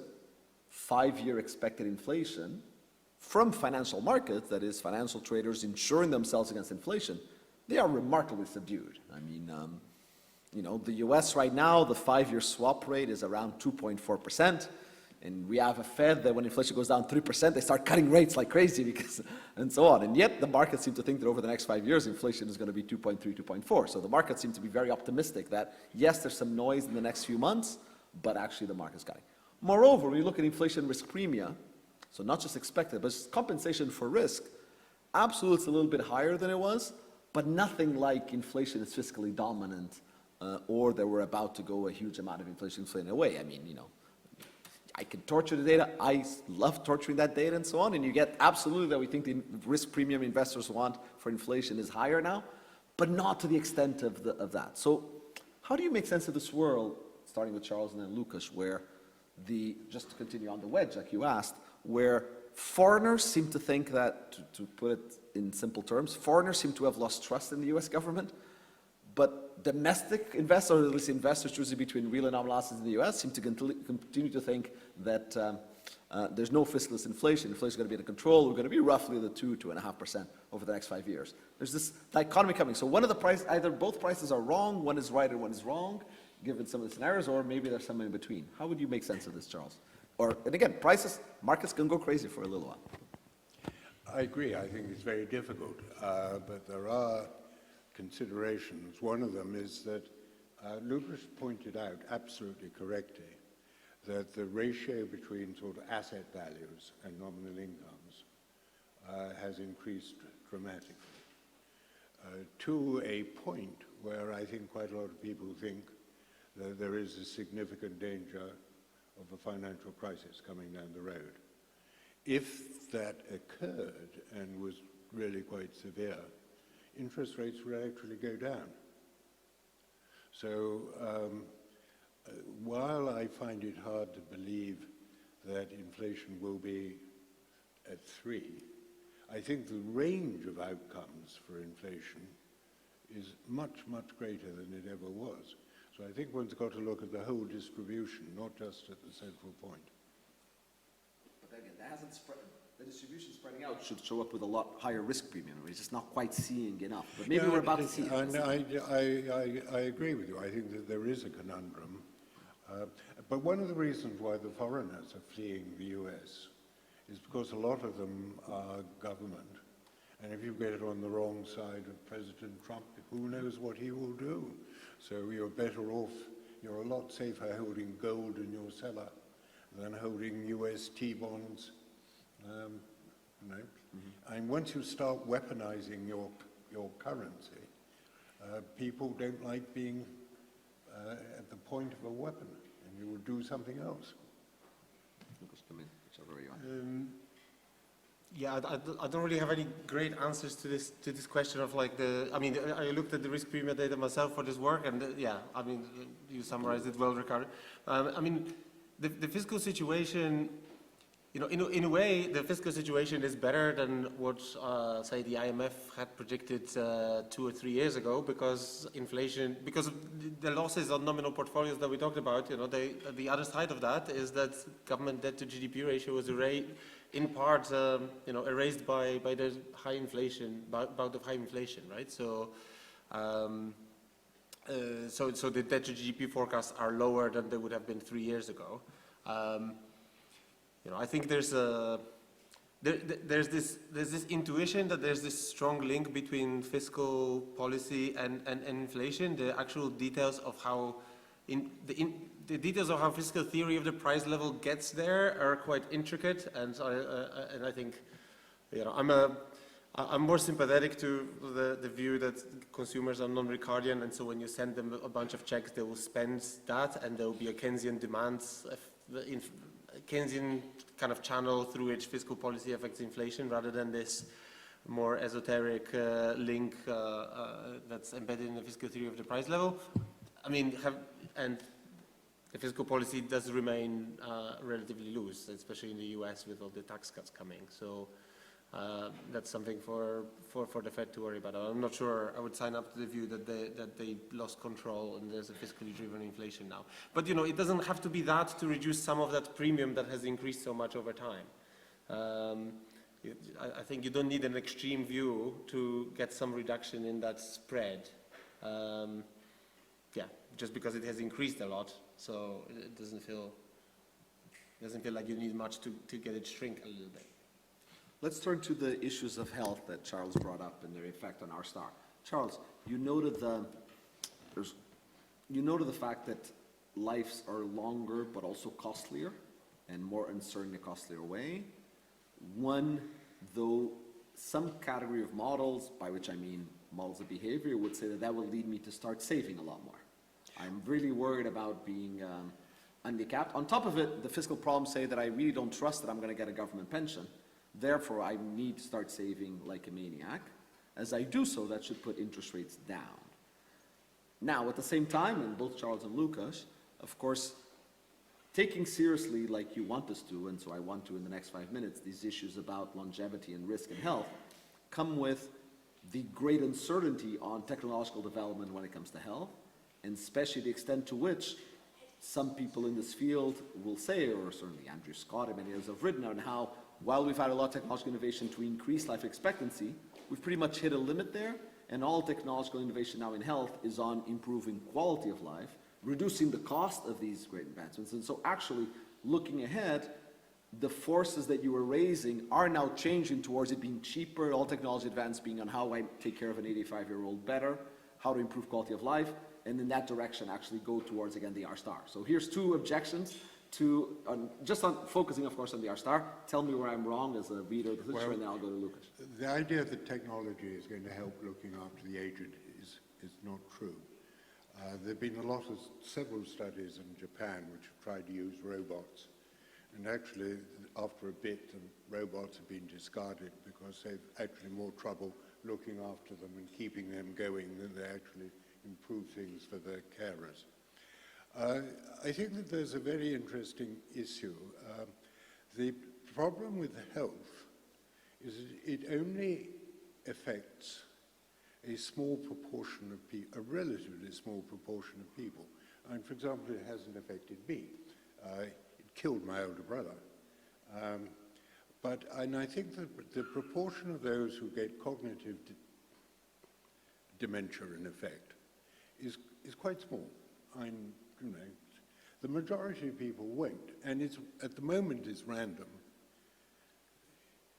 5-year expected inflation from financial markets, that is, financial traders insuring themselves against inflation, they are remarkably subdued. I mean, you know, the US right now, the 5-year swap rate is around 2.4%. And we have a Fed that when inflation goes down 3%, they start cutting rates like crazy because, and so on. And yet the markets seem to think that over the next 5 years, inflation is going to be 2.3, 2.4. So the markets seem to be very optimistic that, yes, there's some noise in the next few months, but actually the market's cutting. Moreover, when you look at inflation risk premia, so not just expected, but compensation for risk, absolutely it's a little bit higher than it was, but nothing like inflation is fiscally dominant or that we're about to go a huge amount of inflation fading away. I mean, you know, I can torture the data. I love torturing that data and so on. And you get absolutely that we think the risk premium investors want for inflation is higher now, but not to the extent of that. So how do you make sense of this world, starting with Charles and then Lucas, where just to continue on the wedge like you asked, where foreigners seem to think that, to put it in simple terms, foreigners seem to have lost trust in the US government, but domestic investors, or at least investors choosing between real and nominal assets in the US, seem to continue to think that there's no fiscalist inflation. Inflation is going to be under control. We're going to be roughly the 2.5% over the next 5 years. There's this dichotomy coming. So one of the prices, either both prices are wrong, one is right and one is wrong, given some of the scenarios, or maybe there's something in between. How would you make sense of this, Charles? Or, and again, markets can go crazy for a little while. I agree. I think it's very difficult, but there are considerations. One of them is that Lucas pointed out absolutely correctly that the ratio between sort of asset values and nominal incomes has increased dramatically to a point where I think quite a lot of people think that there is a significant danger of a financial crisis coming down the road. If that occurred and was really quite severe, interest rates would actually go down. So while I find it hard to believe that inflation will be at 3, I think the range of outcomes for inflation is much, much greater than it ever was. So I think one's got to look at the whole distribution, not just at the central point. But again, that hasn't spread. The distribution spreading out should show up with a lot higher risk premium. We're just not quite seeing enough. But maybe we're about to see it. I agree with you. I think that there is a conundrum. But one of the reasons why the foreigners are fleeing the US is because a lot of them are government. And if you get it on the wrong side of President Trump, who knows what he will do? So you're better off, you're a lot safer holding gold in your cellar than holding US T-bonds. And once you start weaponizing your currency, people don't like being at the point of a weapon, and you will do something else. Yeah, I don't really have any great answers to this question of like I mean, I looked at the risk premium data myself for this work, and yeah, I mean, you summarized it well, Ricardo. I mean, the fiscal situation, you know, in a way, the fiscal situation is better than what, say, the IMF had predicted 2 or 3 years ago, because inflation, because of the losses on nominal portfolios that we talked about, you know, the other side of that is that government debt to GDP ratio was in part, you know, erased by the high inflation, bout of high inflation, right? So, so the debt to GDP forecasts are lower than they would have been 3 years ago. You know, I think there's there's this intuition that there's this strong link between fiscal policy and inflation. The actual details of how the details of how fiscal theory of the price level gets there are quite intricate, and I think, you know, I'm more sympathetic to the view that consumers are non-Ricardian, and so when you send them a bunch of checks, they will spend that, and there will be a Keynesian demand, Keynesian kind of channel through which fiscal policy affects inflation, rather than this more esoteric link that's embedded in the fiscal theory of the price level. I mean, and the fiscal policy does remain relatively loose, especially in the US with all the tax cuts coming. So that's something for the Fed to worry about. I'm not sure I would sign up to the view that they lost control and there's a fiscally driven inflation now. But you know, it doesn't have to be that to reduce some of that premium that has increased so much over time. I think you don't need an extreme view to get some reduction in that spread. Yeah, just because it has increased a lot, so it doesn't feel like you need much to get it shrink a little bit. Let's turn to the issues of health that Charles brought up and their effect on R-star. Charles, you noted the fact that lives are longer but also costlier and more uncertain in a costlier way. One, though, some category of models, by which I mean models of behavior, would say that will lead me to start saving a lot more. I'm really worried about being handicapped. On top of it, the fiscal problems say that I really don't trust that I'm going to get a government pension. Therefore, I need to start saving like a maniac. As I do so, that should put interest rates down. Now, at the same time, and both Charles and Lucas, of course, taking seriously like you want us to, and so I want to in the next 5 minutes, these issues about longevity and risk and health, come with the great uncertainty on technological development when it comes to health, and especially the extent to which some people in this field will say, or certainly Andrew Scott and many others have written on how, while we've had a lot of technological innovation to increase life expectancy, we've pretty much hit a limit there, and all technological innovation now in health is on improving quality of life, reducing the cost of these great advancements. And so actually, looking ahead, the forces that you were raising are now changing towards it being cheaper, all technology advance being on how I take care of an 85-year-old better, how to improve quality of life, and in that direction actually go towards, again, the R-star. So here's two objections to, just on focusing, of course, on the R-star. Tell me where I'm wrong as a reader of the literature, and then I'll go to Lucas. The idea that technology is going to help looking after the aged is not true. There have been several studies in Japan which have tried to use robots, and actually, after a bit, the robots have been discarded because they've actually more trouble looking after them and keeping them going than they actually improve things for their carers. I think that there's a very interesting issue. The problem with health is that it only affects a small proportion of people, a relatively small proportion of people. And for example, it hasn't affected me. It killed my older brother. And I think that the proportion of those who get cognitive dementia, in effect, is quite small. The majority of people won't, and at the moment it's random.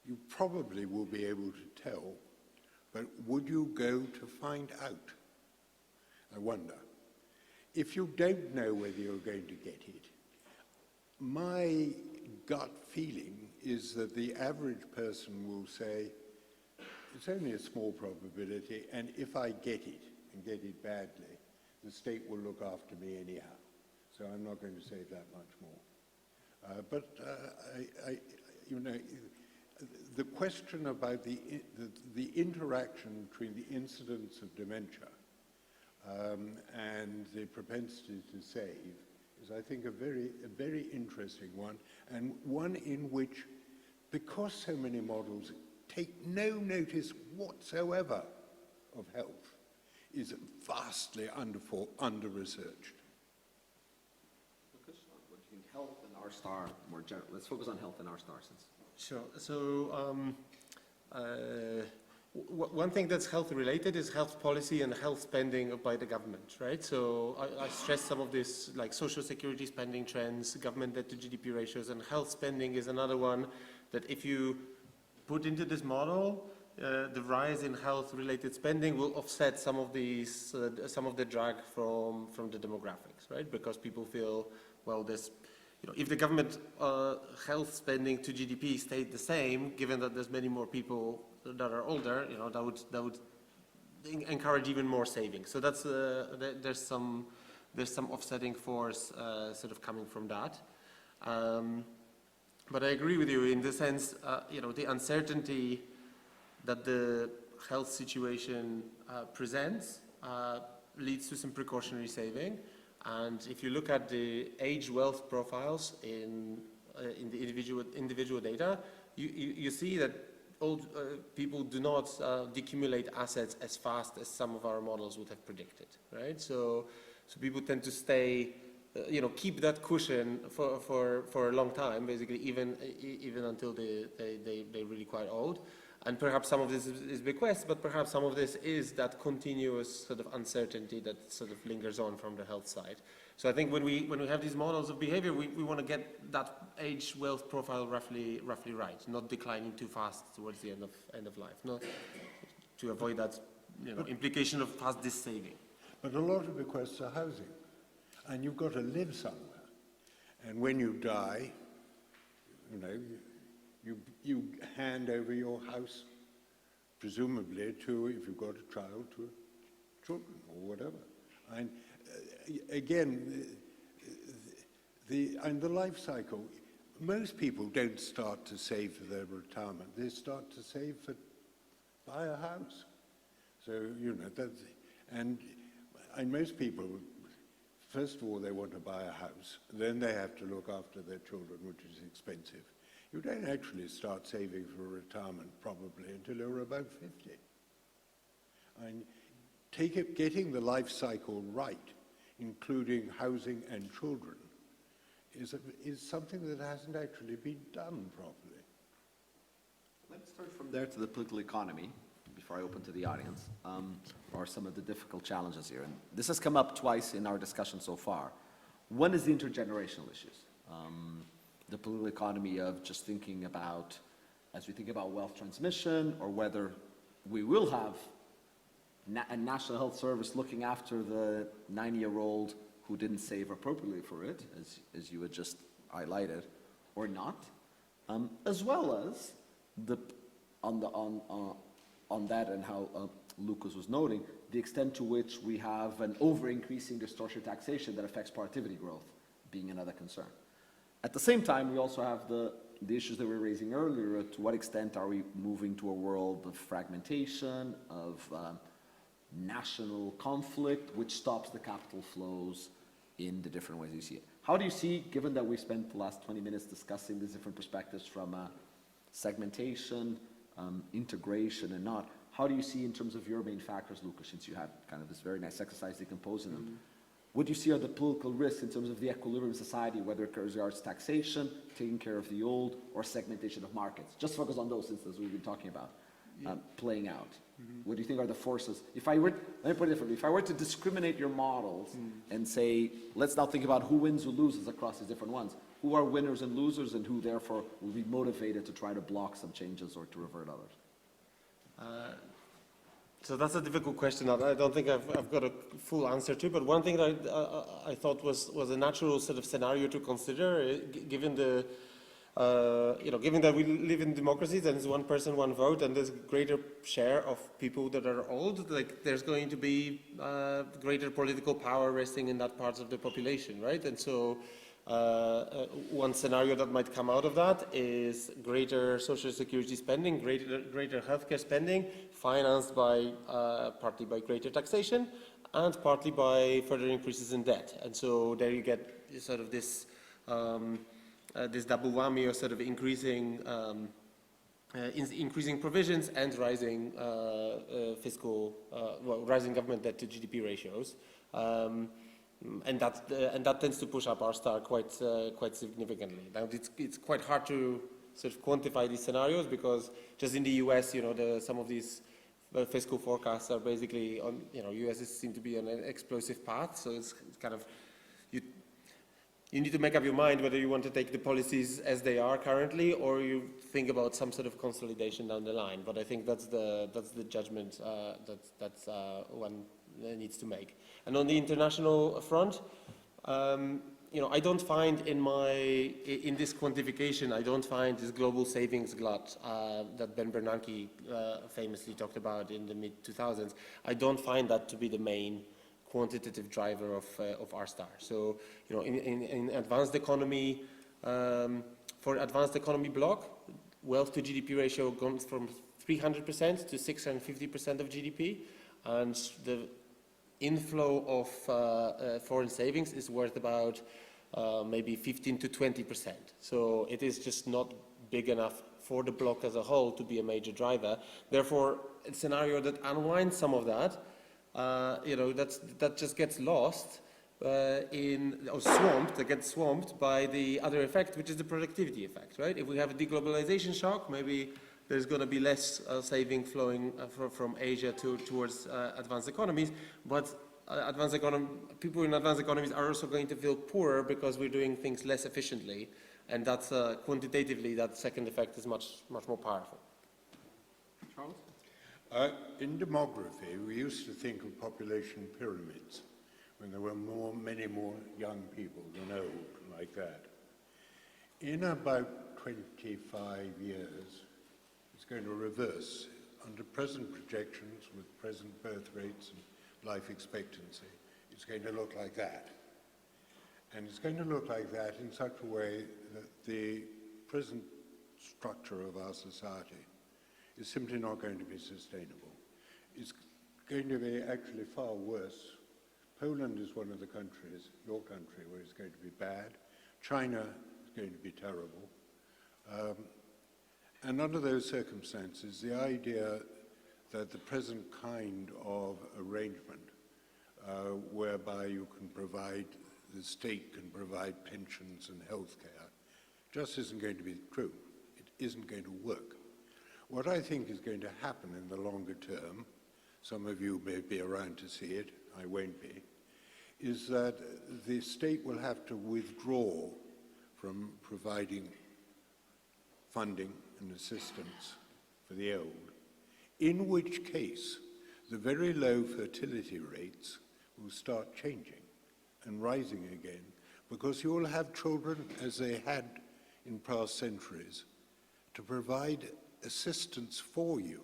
You probably will be able to tell, but would you go to find out? I wonder. If you don't know whether you're going to get it, my gut feeling is that the average person will say, it's only a small probability, and if I get it, and get it badly, the state will look after me anyhow. So I'm not going to save that much more. The question about the interaction between the incidence of dementia and the propensity to save is, I think, a very interesting one, and one in which, because so many models take no notice whatsoever of health, is vastly under-researched. Lucas, what do you think? Health and R-star more general. Let's focus on health and R-star since. Sure. So one thing that's health related is health policy and health spending by the government, right? So I stress some of this, like social security spending trends, government debt to GDP ratios, and health spending is another one that if you put into this model, the rise in health-related spending will offset some of these, some of the drag from the demographics, right? Because people feel, well, there's, if the government health spending to GDP stayed the same, given that there's many more people that are older, that would encourage even more savings. So that's there's some offsetting force sort of coming from that. But I agree with you in the sense, the uncertainty that the health situation presents leads to some precautionary saving. And if you look at the age wealth profiles in the individual data, you see that old people do not decumulate assets as fast as some of our models would have predicted, right? So people tend to stay, keep that cushion for a long time, basically, even until they're really quite old. And perhaps some of this is bequest, but perhaps some of this is that continuous sort of uncertainty that sort of lingers on from the health side. So I think when we have these models of behavior, we want to get that age wealth profile roughly right, not declining too fast towards the end of life, not to avoid that implication of fast dissaving. But a lot of bequests are housing, and you've got to live somewhere. And when you die, you hand over your house, presumably to, if you've got a child, to children or whatever. And again, the life cycle, most people don't start to save for their retirement. They start to save for buy a house. So, that's, and most people, first of all, they want to buy a house. Then they have to look after their children, which is expensive. You don't actually start saving for retirement probably until you're about 50. And getting the life cycle right, including housing and children, is something that hasn't actually been done properly. Let's start from there to the political economy, before I open to the audience, or some of the difficult challenges here. And this has come up twice in our discussion so far. One is the intergenerational issues. The political economy of just thinking about, as we think about wealth transmission, or whether we will have a National Health Service looking after the 90-year-old who didn't save appropriately for it, as you had just highlighted, or not, as well as on that and how Lucas was noting, the extent to which we have an over-increasing distortion taxation that affects productivity growth being another concern. At the same time, we also have the issues that we were raising earlier. To what extent are we moving to a world of fragmentation, of national conflict, which stops the capital flows in the different ways you see it? How do you see, given that we spent the last 20 minutes discussing these different perspectives from segmentation, integration and not, how do you see in terms of your main factors, Lucas, since you had kind of this very nice exercise decomposing them? What do you see are the political risks in terms of the equilibrium society, whether it regards taxation, taking care of the old, or segmentation of markets? Just focus on those instances we've been talking about, playing out. What do you think are the forces? Let me put it differently. If I were to discriminate your models and say, let's now think about who wins, who loses across these different ones. Who are winners and losers, and who therefore will be motivated to try to block some changes or to revert others? So that's a difficult question that I don't think I've got a full answer to, but one thing that I thought was a natural sort of scenario to consider, given the, given that we live in democracies and it's one person, one vote, and there's a greater share of people that are old, like there's going to be greater political power resting in that part of the population, right? And so one scenario that might come out of that is greater social security spending, greater healthcare spending, financed by partly by greater taxation and partly by further increases in debt. And so there you get sort of this this double whammy of sort of increasing provisions and rising rising government debt to GDP ratios. And that tends to push up our star quite significantly. Now it's quite hard to sort of quantify these scenarios because just in the U.S., some of these fiscal forecasts are basically on, U.S. seem to be on an explosive path. So it's kind of you need to make up your mind whether you want to take the policies as they are currently, or you think about some sort of consolidation down the line. But I think that's the judgment that one needs to make. And on the international front, I don't find in this quantification, I don't find this global savings glut that Ben Bernanke famously talked about in the mid-2000s. I don't find that to be the main quantitative driver of R-star. So, in advanced economy, for advanced economy bloc, wealth to GDP ratio goes from 300% to 650% of GDP, and the inflow of foreign savings is worth about maybe 15 to 20%. So it is just not big enough for the bloc as a whole to be a major driver. Therefore, a scenario that unwinds some of that, that just gets lost that gets swamped by the other effect, which is the productivity effect, right? If we have a deglobalization shock, maybe there's going to be less saving flowing from Asia towards advanced economies, but people in advanced economies are also going to feel poorer because we're doing things less efficiently, and that's quantitatively that second effect is much more powerful. Charles? In demography, we used to think of population pyramids when there were many more young people than old, like that. In about 25 years, it's going to reverse. Under present projections, with present birth rates and life expectancy, it's going to look like that. And it's going to look like that in such a way that the present structure of our society is simply not going to be sustainable. It's going to be actually far worse. Poland is one of the countries, your country, where it's going to be bad. China is going to be terrible. And under those circumstances, the idea that the present kind of arrangement whereby you can provide, the state can provide pensions and health care, just isn't going to be true. It isn't going to work. What I think is going to happen in the longer term, some of you may be around to see it, I won't be, is that the state will have to withdraw from providing funding and assistance for the old, in which case the very low fertility rates will start changing and rising again, because you will have children, as they had in past centuries, to provide assistance for you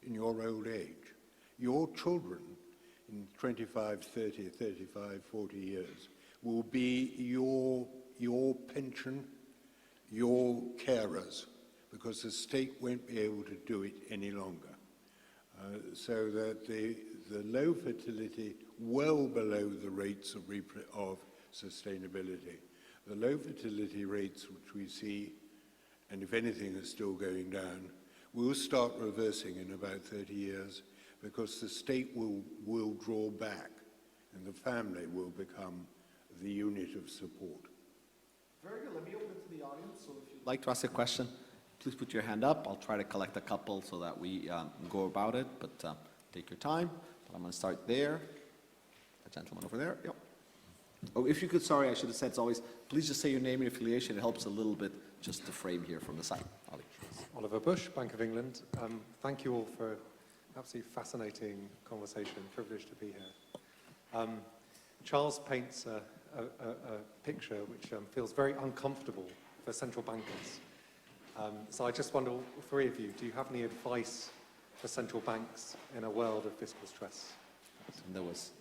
in your old age. Your children in 25, 30, 35, 40 years will be your pension, your carers, because the state won't be able to do it any longer. So that the low fertility, well below the rates of sustainability, the low fertility rates which we see, and if anything is still going down, will start reversing in about 30 years, because the state will draw back and the family will become the unit of support. Very good. Let me open it to the audience. So if you'd like to ask a question, please put your hand up. I'll try to collect a couple so that we go about it, but take your time. But I'm going to start there. A gentleman over there. Yep. Oh, if you could, sorry, I should have said as always, please just say your name and affiliation. It helps a little bit just to frame here from the side. Ali. Oliver Bush, Bank of England. Thank you all for absolutely fascinating conversation. Privileged to be here. Charles paints a picture which feels very uncomfortable for central bankers. So I just wonder, all three of you, do you have any advice for central banks in a world of fiscal stress? And there was,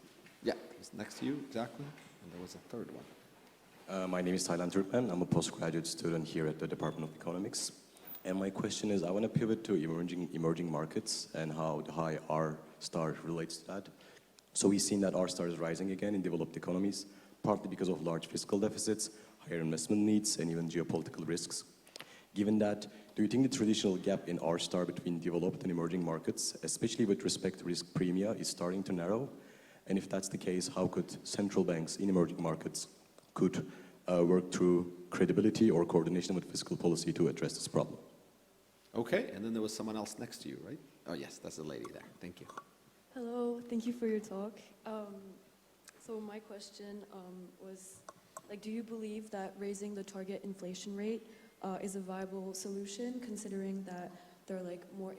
yeah, it was next to you, exactly. And there was a third one. My name is Thailand Turkmen. I'm a postgraduate student here at the Department of Economics. And my question is, I want to pivot to emerging markets and how the high R-star relates to that. So we've seen that R-star is rising again in developed economies, partly because of large fiscal deficits, higher investment needs, and even geopolitical risks. Given that, do you think the traditional gap in R-star between developed and emerging markets, especially with respect to risk premia, is starting to narrow? And if that's the case, how could central banks in emerging markets could work through credibility or coordination with fiscal policy to address this problem? Okay, and then there was someone else next to you, right? Oh, yes, that's the lady there. Thank you. Hello, thank you for your talk. So my question was, Like, do you believe that raising the target inflation rate is a viable solution, considering that there are like more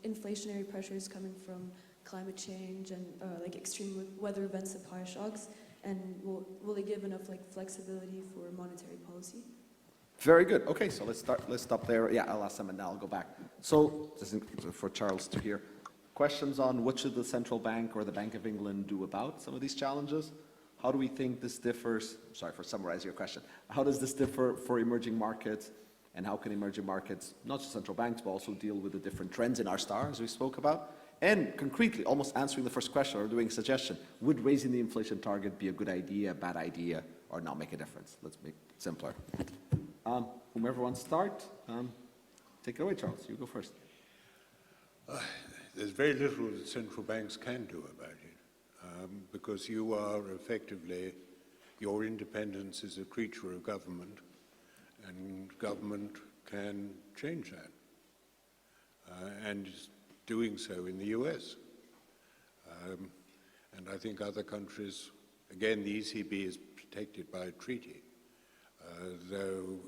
inflationary pressures coming from climate change and like extreme weather events and supply shocks? And will they give enough like flexibility for monetary policy? Very good. Okay, so let's stop there. Yeah, I'll ask them and then I'll go back. So, this is for Charles to hear. Questions on what should the central bank or the Bank of England do about some of these challenges? How do we think this differs? Sorry for summarizing your question. How does this differ for emerging markets? And how can emerging markets, not just central banks, but also deal with the different trends in our star, as we spoke about? And concretely, almost answering the first question or doing a suggestion, would raising the inflation target be a good idea, a bad idea, or not make a difference? Let's make it simpler. Whomever wants to start, take it away, Charles. You go first. There's very little that central banks can do about it, because you are effectively, your independence is a creature of government, and government can change that, and is doing so in the US. And I think other countries, again, the ECB is protected by a treaty, though,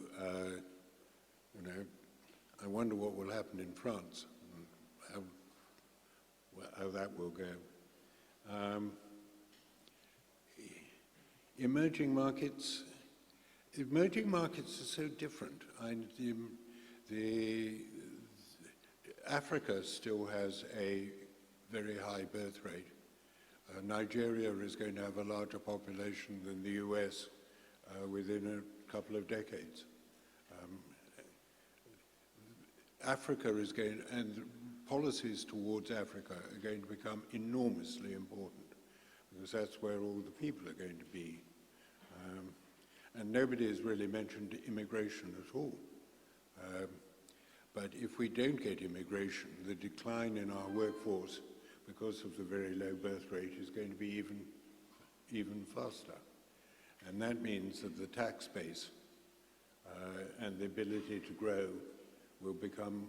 I wonder what will happen in France, and how that will go. Emerging markets are so different. Africa still has a very high birth rate. Nigeria is going to have a larger population than the US within a couple of decades. Africa is going, and policies towards Africa are going to become enormously important, because that's where all the people are going to be. And nobody has really mentioned immigration at all. But if we don't get immigration, the decline in our workforce, because of the very low birth rate, is going to be even faster. And that means that the tax base and the ability to grow will become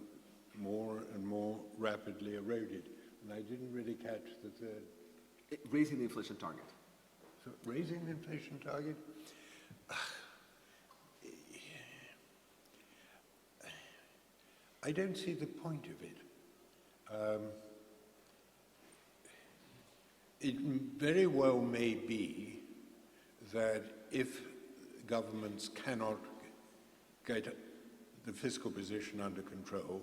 more and more rapidly eroded. And I didn't really catch the third. Raising the inflation target. So raising the inflation target? I don't see the point of it. It very well may be that if governments cannot get the fiscal position under control,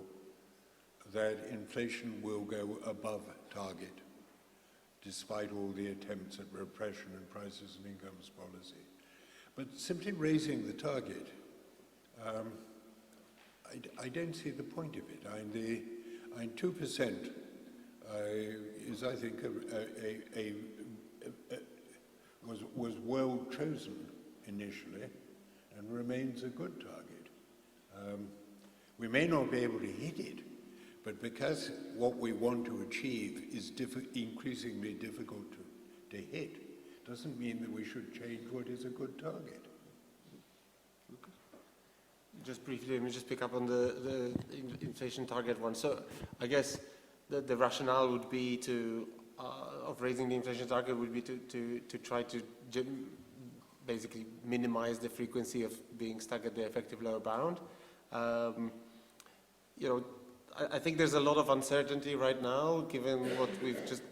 that inflation will go above target, despite all the attempts at repression and prices and incomes policy. But simply raising the target, I don't see the point of it. 2% is, I think, was well chosen initially and remains a good target. We may not be able to hit it, but because what we want to achieve is increasingly difficult to hit, doesn't mean that we should change what is a good target. Just briefly, let me just pick up on the inflation target one. So I guess the rationale would be of raising the inflation target would be to try to basically minimize the frequency of being stuck at the effective lower bound. I think there's a lot of uncertainty right now, given what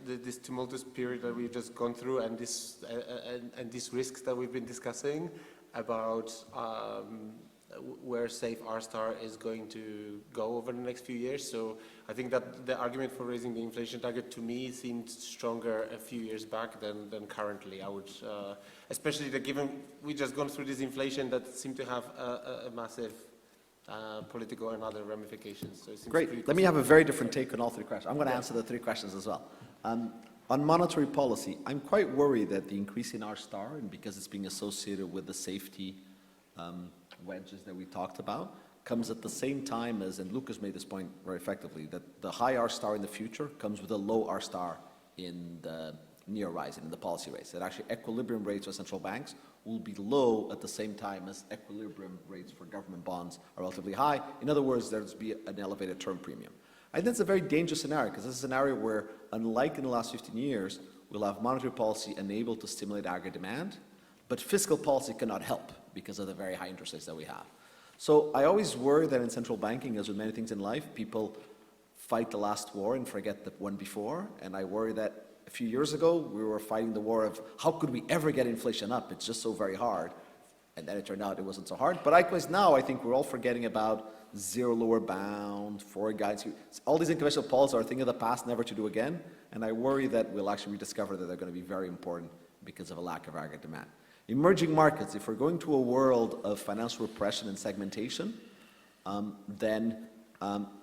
this tumultuous period that we've just gone through, and these risks that we've been discussing about where safe R-star is going to go over the next few years. So I think that the argument for raising the inflation target to me seemed stronger a few years back than currently. I would, especially given we just gone through this inflation that seemed to have a massive political and other ramifications. So it seems Great. Let me have a very different take on all three questions. I'm going to answer the three questions as well. On monetary policy, I'm quite worried that the increase in R-star, and because it's being associated with the safety wedges that we talked about, comes at the same time as, and Lucas made this point very effectively, that the high R-star in the future comes with a low R-star in the near horizon, in the policy rates. That actually equilibrium rates for central banks will be low at the same time as equilibrium rates for government bonds are relatively high. In other words, there's be an elevated term premium. I think that's a very dangerous scenario, because this is a scenario where, unlike in the last 15 years, we'll have monetary policy enabled to stimulate aggregate demand, but fiscal policy cannot help because of the very high interest rates that we have. So I always worry that in central banking, as with many things in life, people fight the last war and forget the one before. And I worry that a few years ago, we were fighting the war of how could we ever get inflation up? It's just so very hard. And then it turned out it wasn't so hard. But likewise now, I think we're all forgetting about zero lower bound, forward guidance. All these unconventional policies are a thing of the past, never to do again. And I worry that we'll actually rediscover that they're going to be very important because of a lack of aggregate demand. Emerging markets, if we're going to a world of financial repression and segmentation, then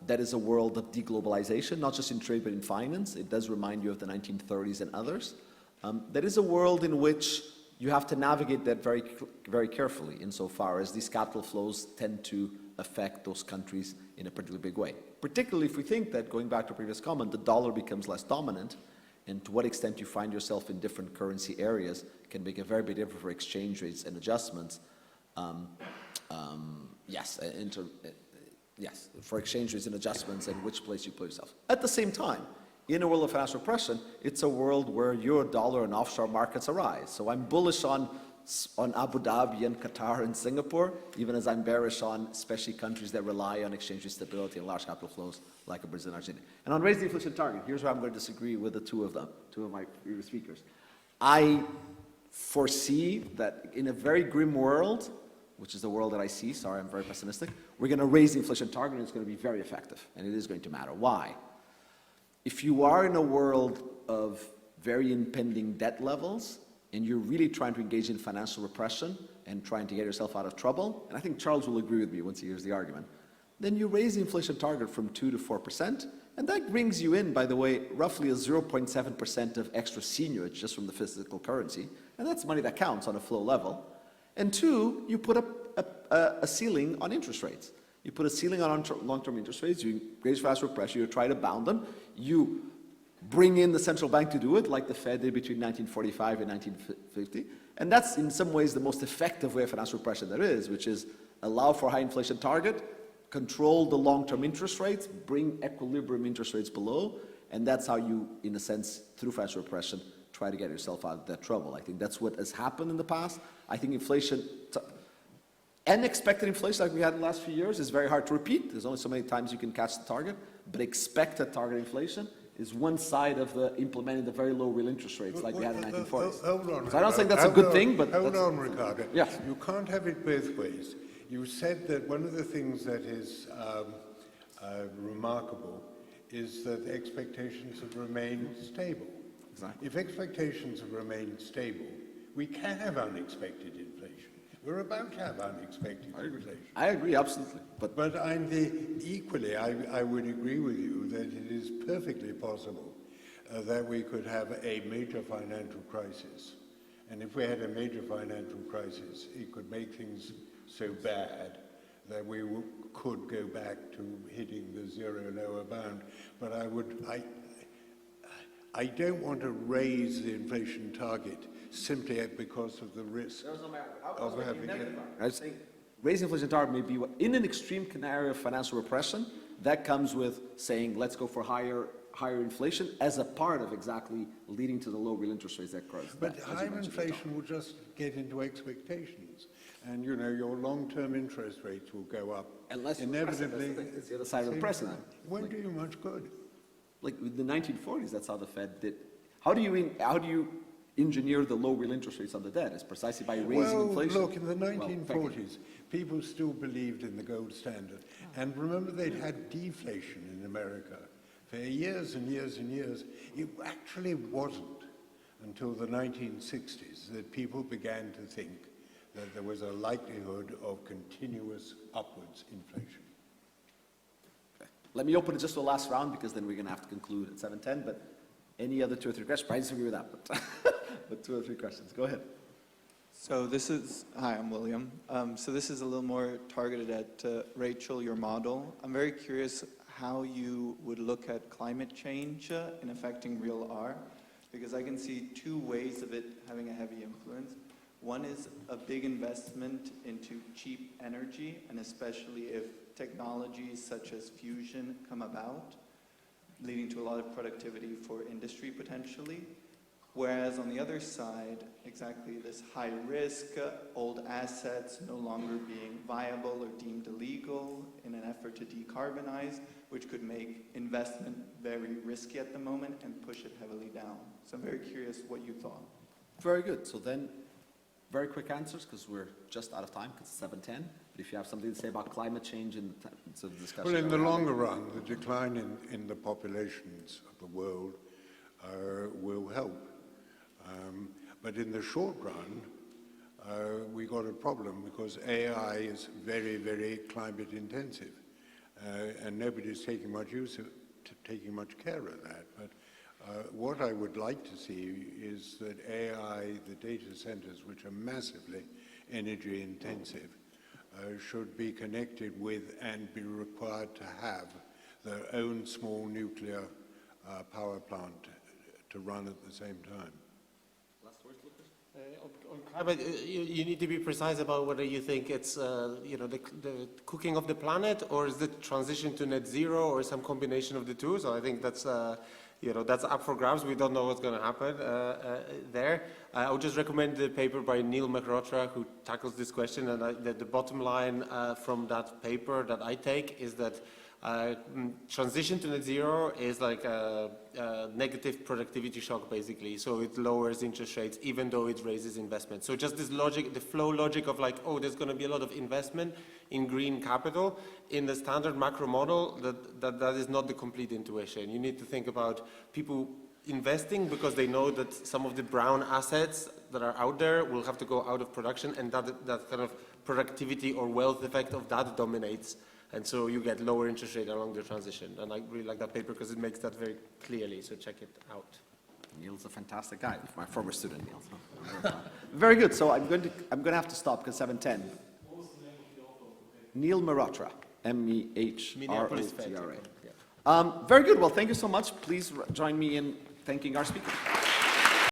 that is a world of deglobalization, not just in trade but in finance. It does remind you of the 1930s and others. That is a world in which you have to navigate that very, very carefully insofar as these capital flows tend to affect those countries in a particularly big way. Particularly if we think that, going back to a previous comment, the dollar becomes less dominant, and to what extent you find yourself in different currency areas can make a very big difference for exchange rates and adjustments. Yes, for exchange rates and adjustments and which place you put yourself. At the same time, in a world of financial repression, it's a world where euro, dollar, and offshore markets arise. So I'm bullish on Abu Dhabi and Qatar and Singapore, even as I'm bearish on especially countries that rely on exchange rate stability and large capital flows like Brazil and Argentina. And on raising the inflation target, here's where I'm going to disagree with the two of my previous speakers. I foresee that in a very grim world, which is the world that I see, sorry, I'm very pessimistic, we're going to raise the inflation target and it's going to be very effective, and it is going to matter. Why? If you are in a world of very impending debt levels, and you're really trying to engage in financial repression and trying to get yourself out of trouble, and I think Charles will agree with me once he hears the argument, then you raise the inflation target from 2 to 4%, and that brings you in, by the way, roughly a 0.7% of extra seniorage just from the physical currency, and that's money that counts on a flow level. And 2, you put a ceiling on interest rates. You put a ceiling on long-term interest rates, you raise financial repression, you try to bound them, you bring in the central bank to do it, like the Fed did between 1945 and 1950. And that's in some ways the most effective way of financial repression there is, which is allow for a high inflation target, control the long-term interest rates, bring equilibrium interest rates below, and that's how you, in a sense, through financial repression, try to get yourself out of that trouble. I think that's what has happened in the past. I think inflation, unexpected inflation like we had in the last few years is very hard to repeat. There's only so many times you can catch the target, but expected target inflation is one side of implementing the very low real interest rates like we had in the 1940s. Hold on. So I don't think that's a good thing, but hold on, Ricardo. Yeah. You can't have it both ways. You said that one of the things that is remarkable is that expectations have remained stable. Exactly. If expectations have remained stable, we can have unexpected inflation. We're about to have unexpected inflation. I agree, absolutely. But Equally, I would agree with you that it is perfectly possible that we could have a major financial crisis. And if we had a major financial crisis, it could make things so bad that we could go back to hitting the zero lower bound. But I don't want to raise the inflation target simply because of the risk of having it. I was saying, raising inflation target may be in an extreme scenario of financial repression, that comes with saying, let's go for higher inflation as a part of exactly leading to the low real interest rates that cause that. But higher inflation will just get into expectations. And, you know, your long-term interest rates will go up. Unless inevitably, it's the other side of the precedent. Won't do you much good. Like in the 1940s, that's how the Fed did. How do you engineer the low real interest rates on the debt? It's precisely by raising inflation. Look, in the 1940s, people still believed in the gold standard. And remember, they'd had deflation in America for years and years and years. It actually wasn't until the 1960s that people began to think that there was a likelihood of continuous upwards inflation. Let me open it just to the last round, because then we're going to have to conclude at 7:10. But any other 2 or 3 questions? I disagree with that, but 2 or 3 questions. Go ahead. So hi, I'm William. So this is a little more targeted at Rachel, your model. I'm very curious how you would look at climate change in affecting real R, because I can see 2 ways of it having a heavy influence. One is a big investment into cheap energy, and especially if technologies such as fusion come about, leading to a lot of productivity for industry potentially. Whereas on the other side, exactly this high risk, old assets no longer being viable or deemed illegal in an effort to decarbonize, which could make investment very risky at the moment and push it heavily down. So I'm very curious what you thought. Very good. So then, very quick answers, because we're just out of time, because it's 7:10. But if you have something to say about climate change and so the discussion. Well, in that the we're having. longer run, the decline in the populations of the world will help. But in the short run, we got a problem because AI is very, very climate intensive. And nobody's taking much care of that. But what I would like to see is that AI, the data centers, which are massively energy intensive, should be connected with and be required to have their own small nuclear power plant to run at the same time. On climate, you need to be precise about whether you think it's the cooking of the planet, or is it transition to net zero, or some combination of the two. So I think that's that's up for grabs. We don't know what's going to happen there. I would just recommend the paper by Neil Mehrotra, who tackles this question. And the bottom line from that paper that I take is that transition to net zero is like a negative productivity shock, basically. So it lowers interest rates, even though it raises investment. So just this logic, the flow logic of like, oh, there's going to be a lot of investment in green capital. In the standard macro model, that is not the complete intuition. You need to think about people investing because they know that some of the brown assets that are out there will have to go out of production, and that kind of productivity or wealth effect of that dominates. And so you get lower interest rate along the transition. And I really like that paper because it makes that very clearly, so check it out. Neil's a fantastic guy, my former student, Neil. So. Very good. So I'm going to have to stop because 7:10. Neil Mehrotra, Minneapolis Fed. Mehrotra. Very good. Well, thank you so much. Please join me in thanking our speakers.